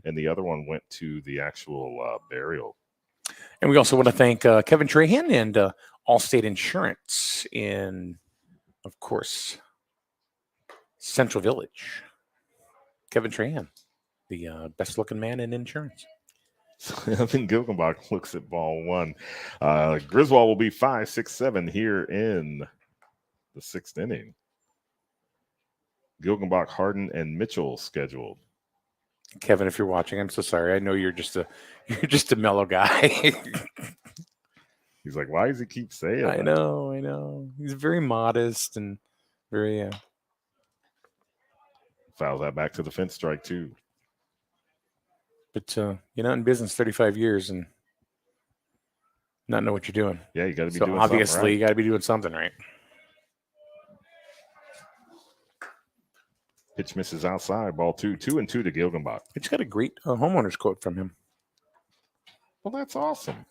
and the other one went to the actual burial. And we also want to thank Kevin Trahan and Allstate Insurance in, of course, Central Village. Kevin Trahan, the best-looking man in insurance. Evan Gilgenbach looks at ball one. Griswold will be 5, 6, 7 here in the 6th inning. Gilgenbach, Harden, and Mitchell scheduled. Kevin, if you're watching, I'm so sorry. I know you're just a mellow guy. He's like, why does he keep saying that? I know. He's very modest and very. Fouls that back to the fence, strike 2. But you're not in business 35 years and not know what you're doing. Yeah, you got to be so doing obviously something right. You got to be doing something right. Pitch misses outside, ball 2, 2-2 to Gilgenbach. I just got a great homeowner's quote from him. Well, that's awesome.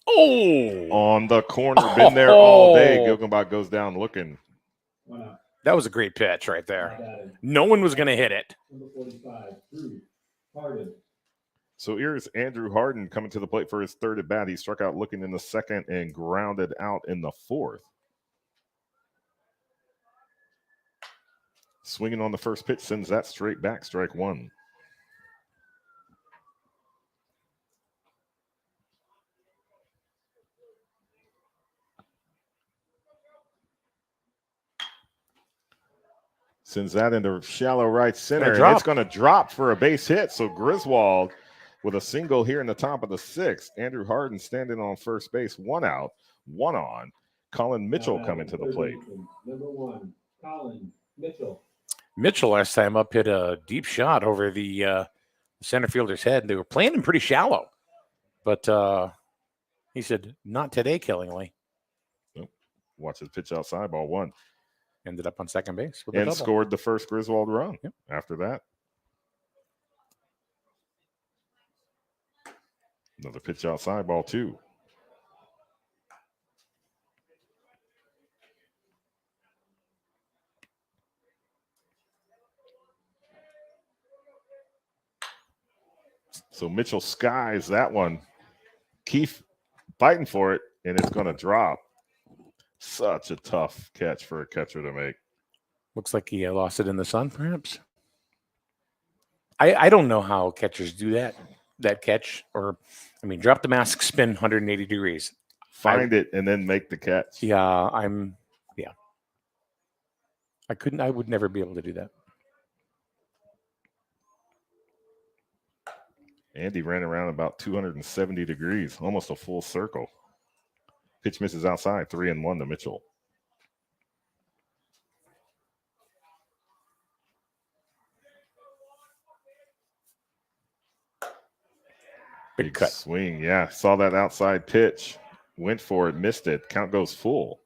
Oh, on the corner, been there all day. Gilgenbach goes down looking. That was a great pitch right there. No one was going to hit it. Number 45, Harden. So here's Andrew Harden coming to the plate for his 3rd at bat. He struck out looking in the 2nd and grounded out in the 4th. Swinging on the first pitch, sends that straight back, strike 1. Sends that into shallow right center, and it's going to drop for a base hit. So Griswold with a single here in the top of the 6th. Andrew Harden standing on first base, 1 out, 1 on. Colin Mitchell coming to the plate. Number 1, Colin Mitchell. Mitchell last time up hit a deep shot over the center fielder's head. They were playing him pretty shallow, but he said, "Not today, Killingly." Nope. Watch his pitch outside, ball 1. Ended up on second base with and double. Scored the first Griswold run. Yep. After that. Another pitch outside, ball 2. So Mitchell skies that one. Keith fighting for it, and it's going to drop. Such a tough catch for a catcher to make. Looks like he lost it in the sun, perhaps. I don't know how catchers do that catch. Or, I mean, drop the mask, spin 180 degrees. Find it, and then make the catch. Yeah, I would never be able to do that. Andy ran around about 270 degrees, almost a full circle. Pitch misses outside, 3-1 to Mitchell. Big swing. Yeah, saw that outside pitch. Went for it, missed it. Count goes full.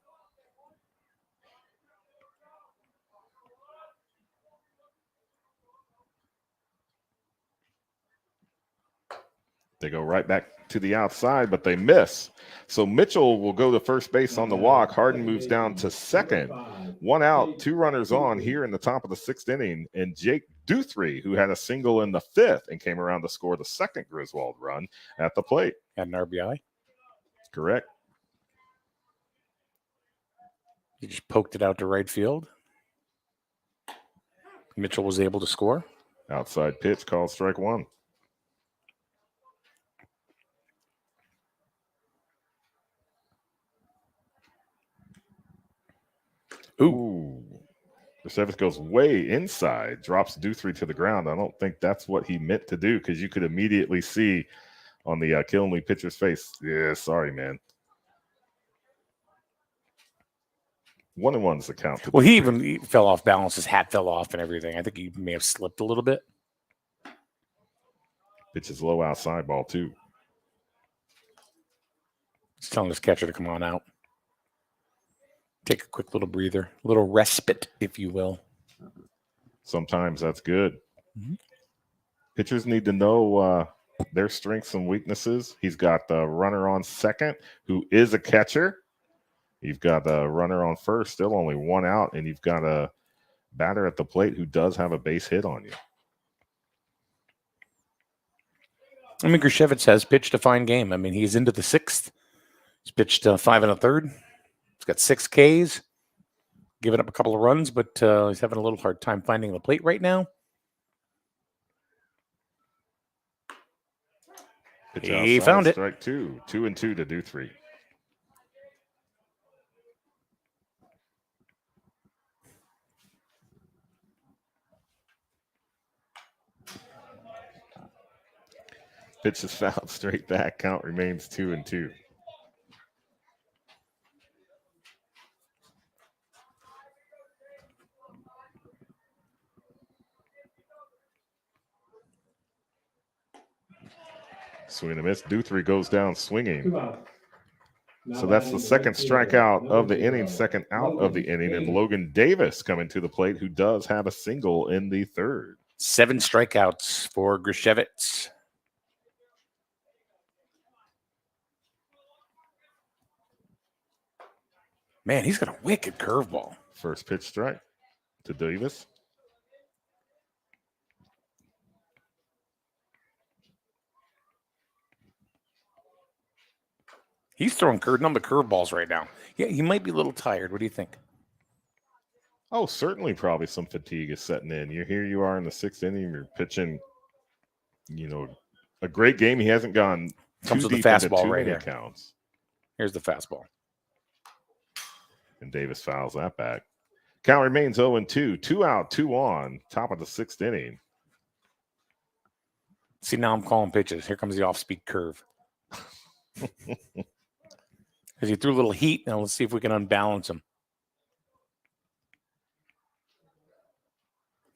They go right back to the outside, but they miss. So Mitchell will go to first base on the walk. Harden moves down to second. 1 out, 2 runners on here in the top of the 6th inning. And Jake Duthry, who had a single in the 5th and came around to score the second Griswold run at the plate. Had an RBI. Correct. He just poked it out to right field. Mitchell was able to score. Outside pitch called strike 1. Ooh. Griswold goes way inside, drops Duthry to the ground. I don't think that's what he meant to do because you could immediately see on the Killenly pitcher's face. Yeah, sorry, man. 1-1's the count. Well, he fell off balance. His hat fell off and everything. I think he may have slipped a little bit. Pitch is low outside, ball 2. He's telling his catcher to come on out. Take a quick little breather, a little respite, if you will. Sometimes that's good. Mm-hmm. Pitchers need to know their strengths and weaknesses. He's got the runner on second, who is a catcher. You've got a runner on first, still only 1 out, and you've got a batter at the plate who does have a base hit on you. I mean, Griswold has pitched a fine game. I mean, he's into the 6th. He's pitched 5 1/3. He's got 6 Ks, giving up a couple of runs, but he's having a little hard time finding the plate right now. He found it. Strike 2. 2-2 to Duthry. Pitch is fouled straight back. Count remains 2-2. Swing and a miss. Duthry goes down swinging. So that's the second strikeout of the inning, second out of the inning. And Logan Davis coming to the plate, who does have a single in the 3rd. 7 strikeouts for Griswold. Man, he's got a wicked curveball. First pitch strike to Davis. He's throwing number curveballs right now. Yeah, he might be a little tired. What do you think? Oh, certainly probably some fatigue is setting in. Here you are in the 6th inning. You're pitching, a great game. He hasn't gone Comes too with deep the fastball into right here. counts. Here's the fastball. And Davis fouls that back. Count remains 0-2. 2 out, 2 on. Top of the 6th inning. See, now I'm calling pitches. Here comes the off-speed curve. Because he threw a little heat. Now let's see if we can unbalance him.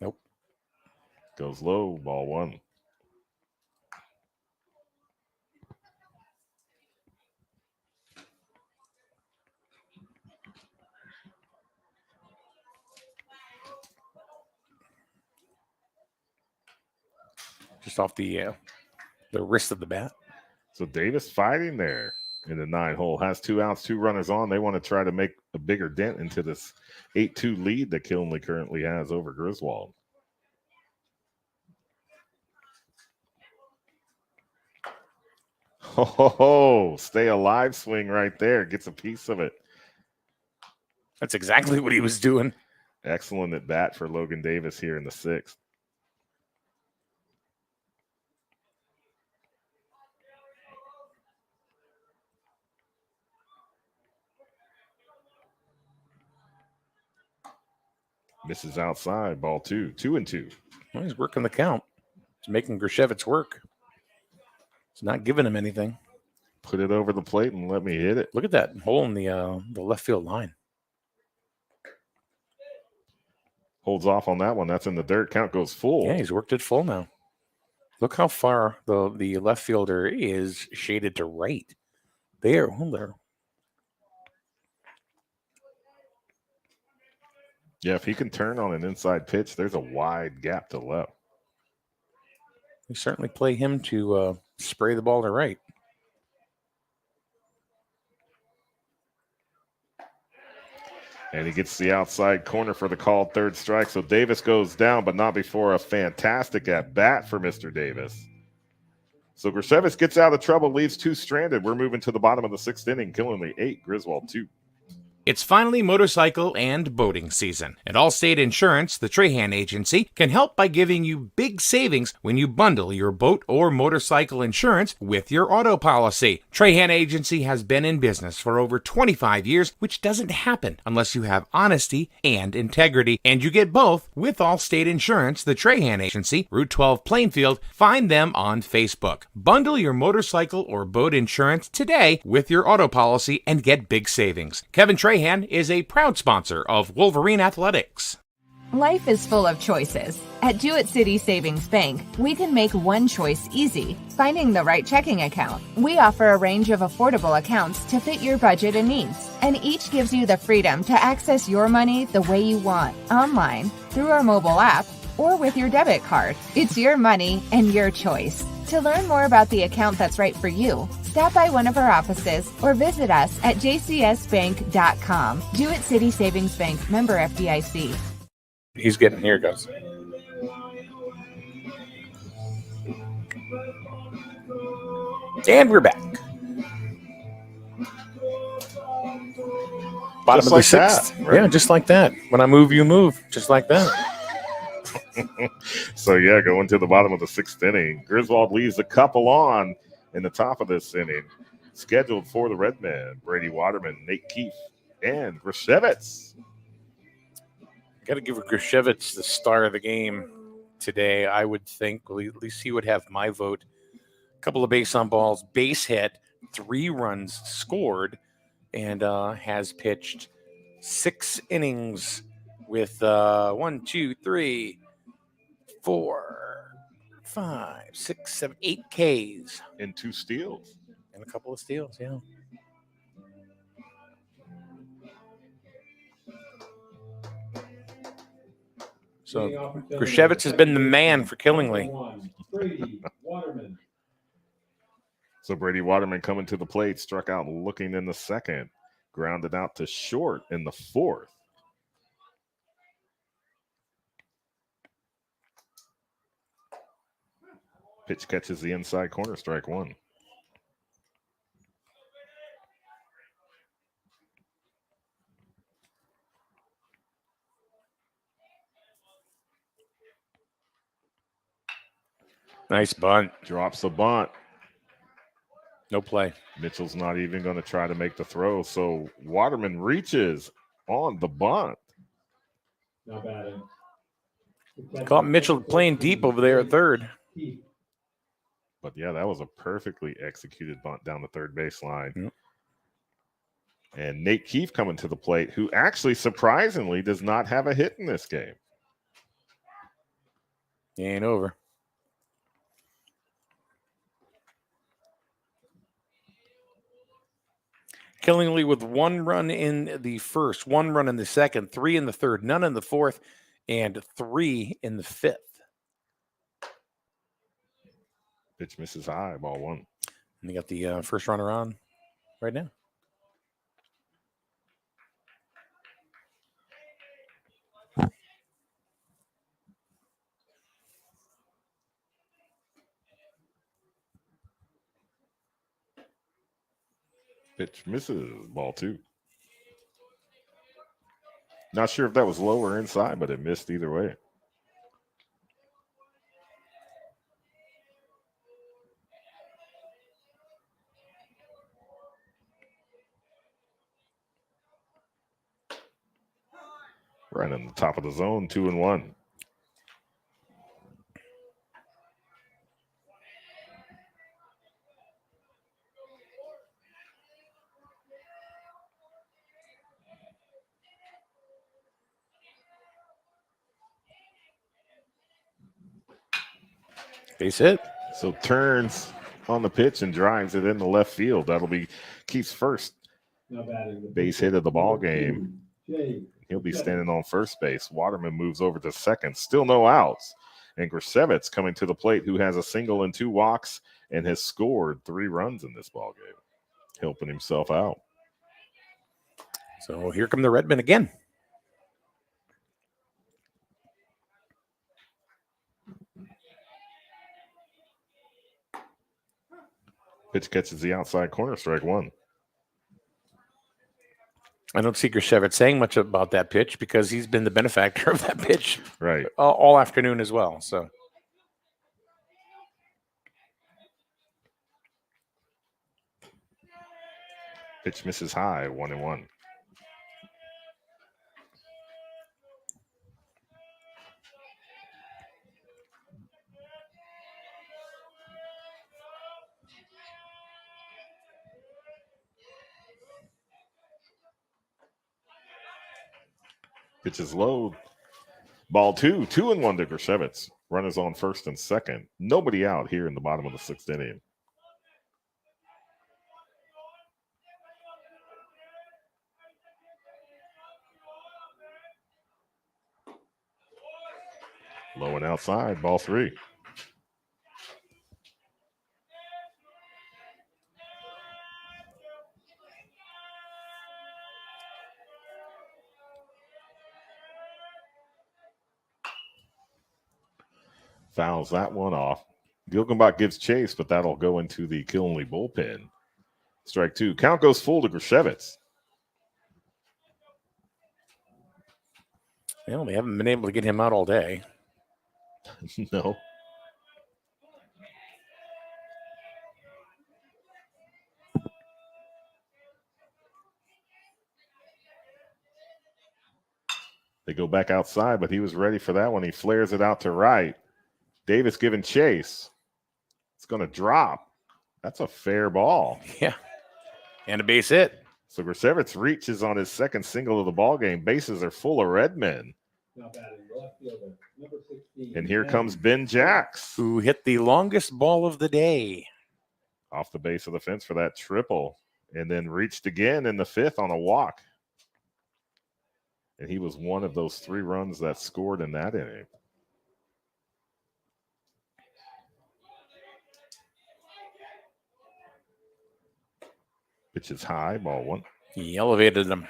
Nope. Goes low, ball 1. Just off the wrist of the bat. So Davis fighting there in the 9 hole. Has 2 outs, 2 runners on. They want to try to make a bigger dent into this 8-2 lead that Killenly currently has over Griswold. Oh, stay alive swing right there. Gets a piece of it. That's exactly what he was doing. Excellent at bat for Logan Davis here in the 6th. Misses outside, ball 2. 2-2. Well, he's working the count. He's making Griswold work. He's not giving him anything. Put it over the plate and let me hit it. Look at that hole in the left field line. Holds off on that one. That's in the dirt. Count goes full. Yeah, he's worked it full now. Look how far the left fielder is shaded to right. There. Yeah, if he can turn on an inside pitch, there's a wide gap to left. We certainly play him to spray the ball to right. And he gets the outside corner for the called third strike. So Davis goes down, but not before a fantastic at bat for Mr. Davis. So Griswold gets out of trouble, leaves two stranded. We're moving to the bottom of the sixth inning. Killingly 8, Griswold 2. It's finally motorcycle and boating season, and Allstate Insurance, the Trahan agency, can help by giving you big savings when you bundle your boat or motorcycle insurance with your auto policy. Trahan agency has been in business for over 25 years, which doesn't happen unless you have honesty and integrity, and you get both with Allstate Insurance, the Trahan agency, Route 12 Plainfield. Find them on Facebook. Bundle your motorcycle or boat insurance today with your auto policy and get big savings. Kevin Trahan is a proud sponsor of Wolverine Athletics. Life is full of choices. At Jewett City Savings Bank, we can make one choice easy, finding the right checking account. We offer a range of affordable accounts to fit your budget and needs, and each gives you the freedom to access your money the way you want, online, through our mobile app, or with your debit card. It's your money and your choice. To learn more about the account that's right for you, stop by one of our offices or visit us at jcsbank.com. Jewett City Savings Bank, member FDIC. He's getting, here it goes. And we're back. Bottom of the sixth. Right? Yeah, just like that. When I move, you move. Just like that. So, yeah, going to the bottom of the sixth inning. Griswold leaves a couple on in the top of this inning. Scheduled for the Redmen, Brady Waterman, Nate Keefe, and Grishevitz. Got to give Grishevitz the star of the game today, I would think. At least he would have my vote. A couple of base on balls, base hit, 3 runs scored, and has pitched 6 innings with 1, 2, 3, 4, 5, 6, 7, 8 Ks. And 2 steals. And a couple of steals, yeah. So Grishevitz has been the man for Killingly. So Brady Waterman coming to the plate, struck out looking in the second, grounded out to short in the fourth. Pitch catches the inside corner, strike 1. Nice bunt. Drops the bunt. No play. Mitchell's not even going to try to make the throw. So Waterman reaches on the bunt. Not bad. Caught Mitchell playing deep over there at third. But yeah, that was a perfectly executed bunt down the third baseline. Yep. And Nate Keefe coming to the plate, who actually surprisingly does not have a hit in this game. He ain't over. Killingly with 1 run in the first, 1 run in the second, 3 in the third, none in the fourth, and 3 in the fifth. Pitch misses high, ball 1. And they got the first runner on right now. Pitch misses, ball 2. Not sure if that was low or inside, but it missed either way. Right on the top of the zone, 2-1. Base hit. So turns on the pitch and drives it into left field. That'll be Keith's first base hit of the ball game. He'll be standing on first base. Waterman moves over to second. Still no outs. And Griswold coming to the plate, who has a single and 2 walks and has scored 3 runs in this ball game, helping himself out. So here come the Redmen again. Pitch catches the outside corner, strike 1. I don't see Griswold saying much about that pitch because he's been the benefactor of that pitch right all afternoon as well. So pitch misses high, 1-1. Pitch is low. Ball 2, 2-1 to Griswold. Runners on first and second. Nobody out here in the bottom of the 6th inning. Low and outside, ball 3. Fouls that one off. Gilgenbach gives chase, but that'll go into the Killenly bullpen. Strike 2. Count goes full to Griswold. well, they haven't been able to get him out all day. No. They go back outside, but he was ready for that one. He flares it out to right. Davis giving chase. It's going to drop. That's a fair ball. Yeah. And a base hit. So Griswold reaches on his second single of the ball game. Bases are full of Redmen. And here comes Ben Jacks, who hit the longest ball of the day off the base of the fence for that triple, and then reached again in the 5th on a walk. And he was one of those 3 runs that scored in that inning. Pitch is high, ball 1. He elevated them.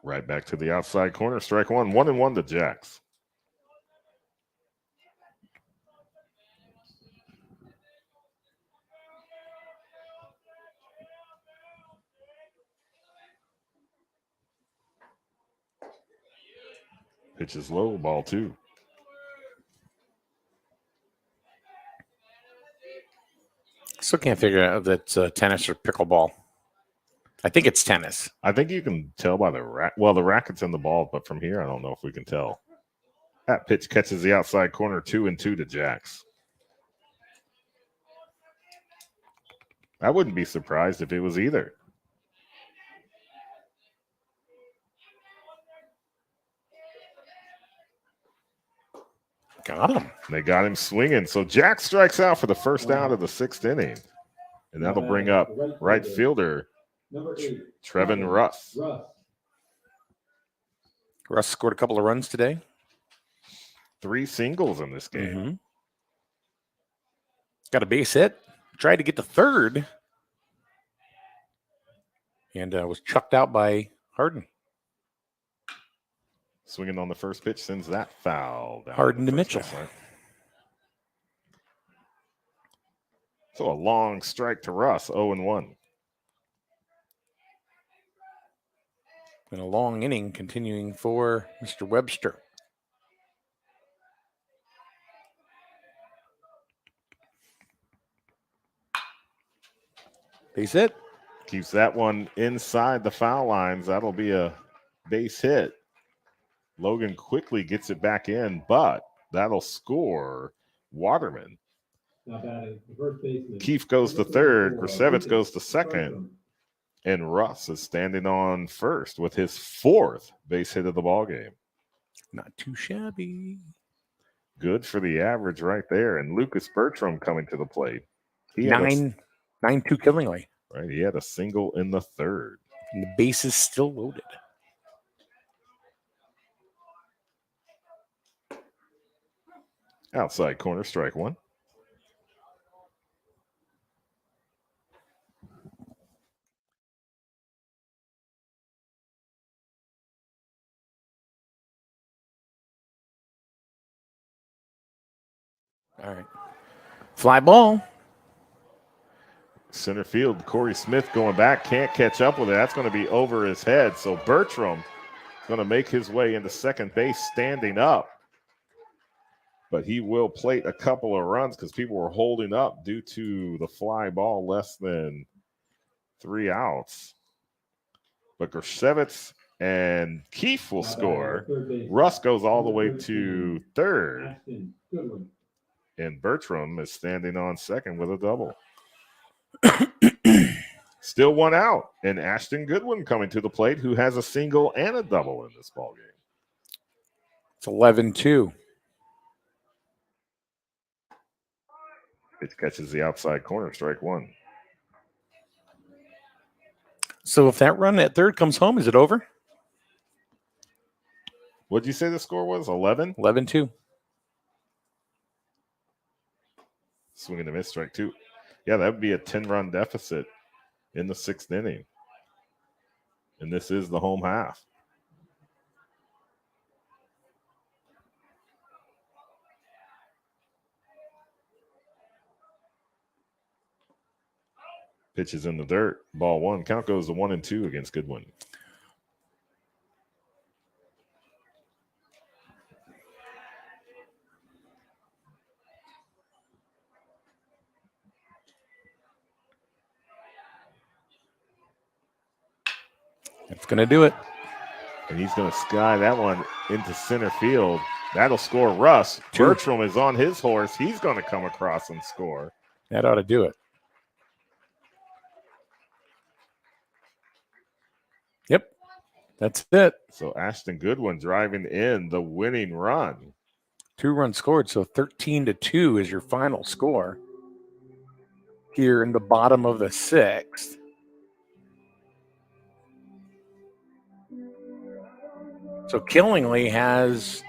Right back to the outside corner. Strike 1. 1-1 to Jacks. Pitch is low, ball 2. Still can't figure out if that's tennis or pickleball. I think it's tennis. I think you can tell by the the racket's in the ball, but from here, I don't know if we can tell. That pitch catches the outside corner, 2-2 to Jacks. I wouldn't be surprised if it was either. Got him. They got him swinging. So Jack strikes out for the first out of the 6th inning. And that'll bring up right fielder Trevin Russ. Russ scored a couple of runs today. 3 singles in this game. Mm-hmm. Got a base hit. Tried to get to third. And was chucked out by Harden. Swinging on the first pitch sends that foul down. Harden to Mitchell. So a long strike to Russ, 0-1. And a long inning continuing for Mr. Webster. Base hit. Keeps that one inside the foul lines. That'll be a base hit. Logan quickly gets it back in, but that'll score Waterman. Now batting the first baseman. Keefe goes to third. Griswold goes to second. And Russ is standing on first with his 4th base hit of the ball game. Not too shabby. Good for the average right there. And Lucas Bertram coming to the plate. He had 9-2 Killingly. Right, he had a single in the 3rd. And the base is still loaded. Outside corner, strike 1. All right. Fly ball. Center field, Corey Smith going back, can't catch up with it. That's going to be over his head. So Bertram is going to make his way into second base standing up. But he will plate a couple of runs because people were holding up due to the fly ball less than 3 outs. But Griswold and Keefe will score. Russ goes all the way to third. Ashton Goodwin. And Bertram is standing on second with a double. Still 1 out. And Ashton Goodwin coming to the plate, who has a single and a double in this ball game. It's 11-2. It catches the outside corner, strike 1. So if that run at third comes home, is it over? What did you say the score was? 11? 11-2. Swing and a miss, strike 2. Yeah, that would be a 10-run deficit in the 6th inning. And this is the home half. Pitches in the dirt. Ball 1. Count goes to 1-2 against Goodwin. That's going to do it. And he's going to sky that one into center field. That'll score Russ. Bertram is on his horse. He's going to come across and score. That ought to do it. Yep. That's it. So Ashton Goodwin driving in the winning run. 2 runs scored, so 13-2 is your final score here in the bottom of the 6th. So Killingly has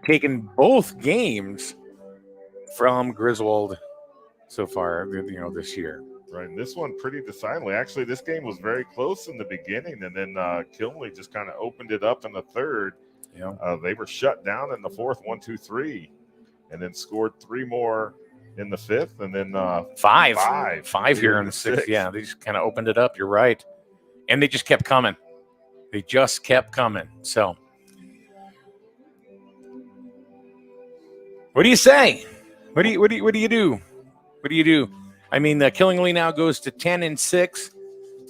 taken both games from Griswold so far, this year. Right, and this one pretty decidedly. Actually, this game was very close in the beginning, and then Killingly just kind of opened it up in the 3rd. Yeah. They were shut down in the 4th, 1-2-3, and then scored 3 more in the 5th, and then 5 here in the 6th. Yeah, they just kind of opened it up. You're right, and they just kept coming. So, what do you say? What do you do? I mean, Killingly now goes to 10-6.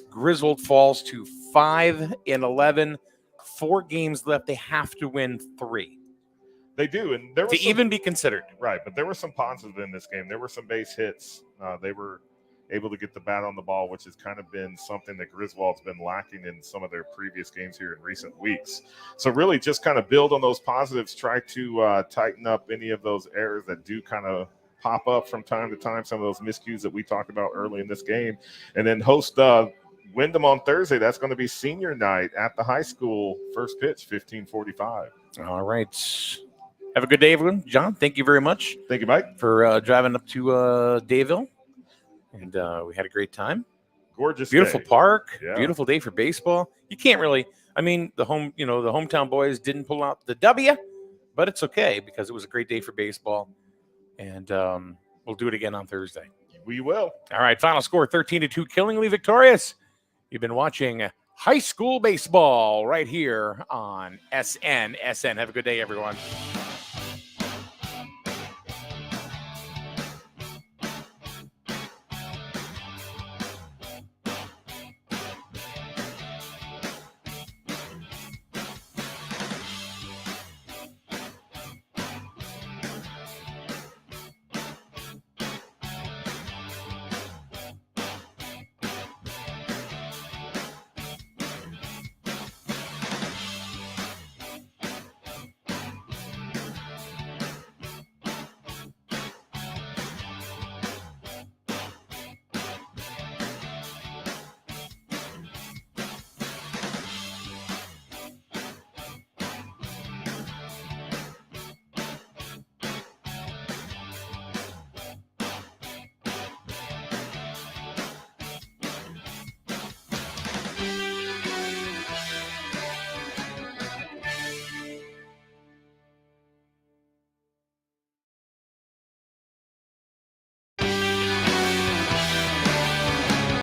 Griswold falls to 5-11. 4 games left. They have to win 3. They do, and there was even be considered. Right, but there were some positives in this game. There were some base hits. They were able to get the bat on the ball, which has kind of been something that Griswold's been lacking in some of their previous games here in recent weeks. So really just kind of build on those positives, try to tighten up any of those errors that do kind of pop up from time to time, some of those miscues that we talked about early in this game, and then host Wyndham on Thursday. That's going to be senior night at the high school. First pitch, 15:45. All right. Have a good day, everyone. John, thank you very much. Thank you, Mike. For driving up to Dayville. And we had a great time. Gorgeous Beautiful day. park. Yeah. Beautiful day for baseball. You can't really, the hometown boys didn't pull out the W, but it's okay because it was a great day for baseball. And we'll do it again on Thursday. We will. All right, final score, 13-2, Killingly victorious. You've been watching high school baseball right here on SN. Have a good day, everyone.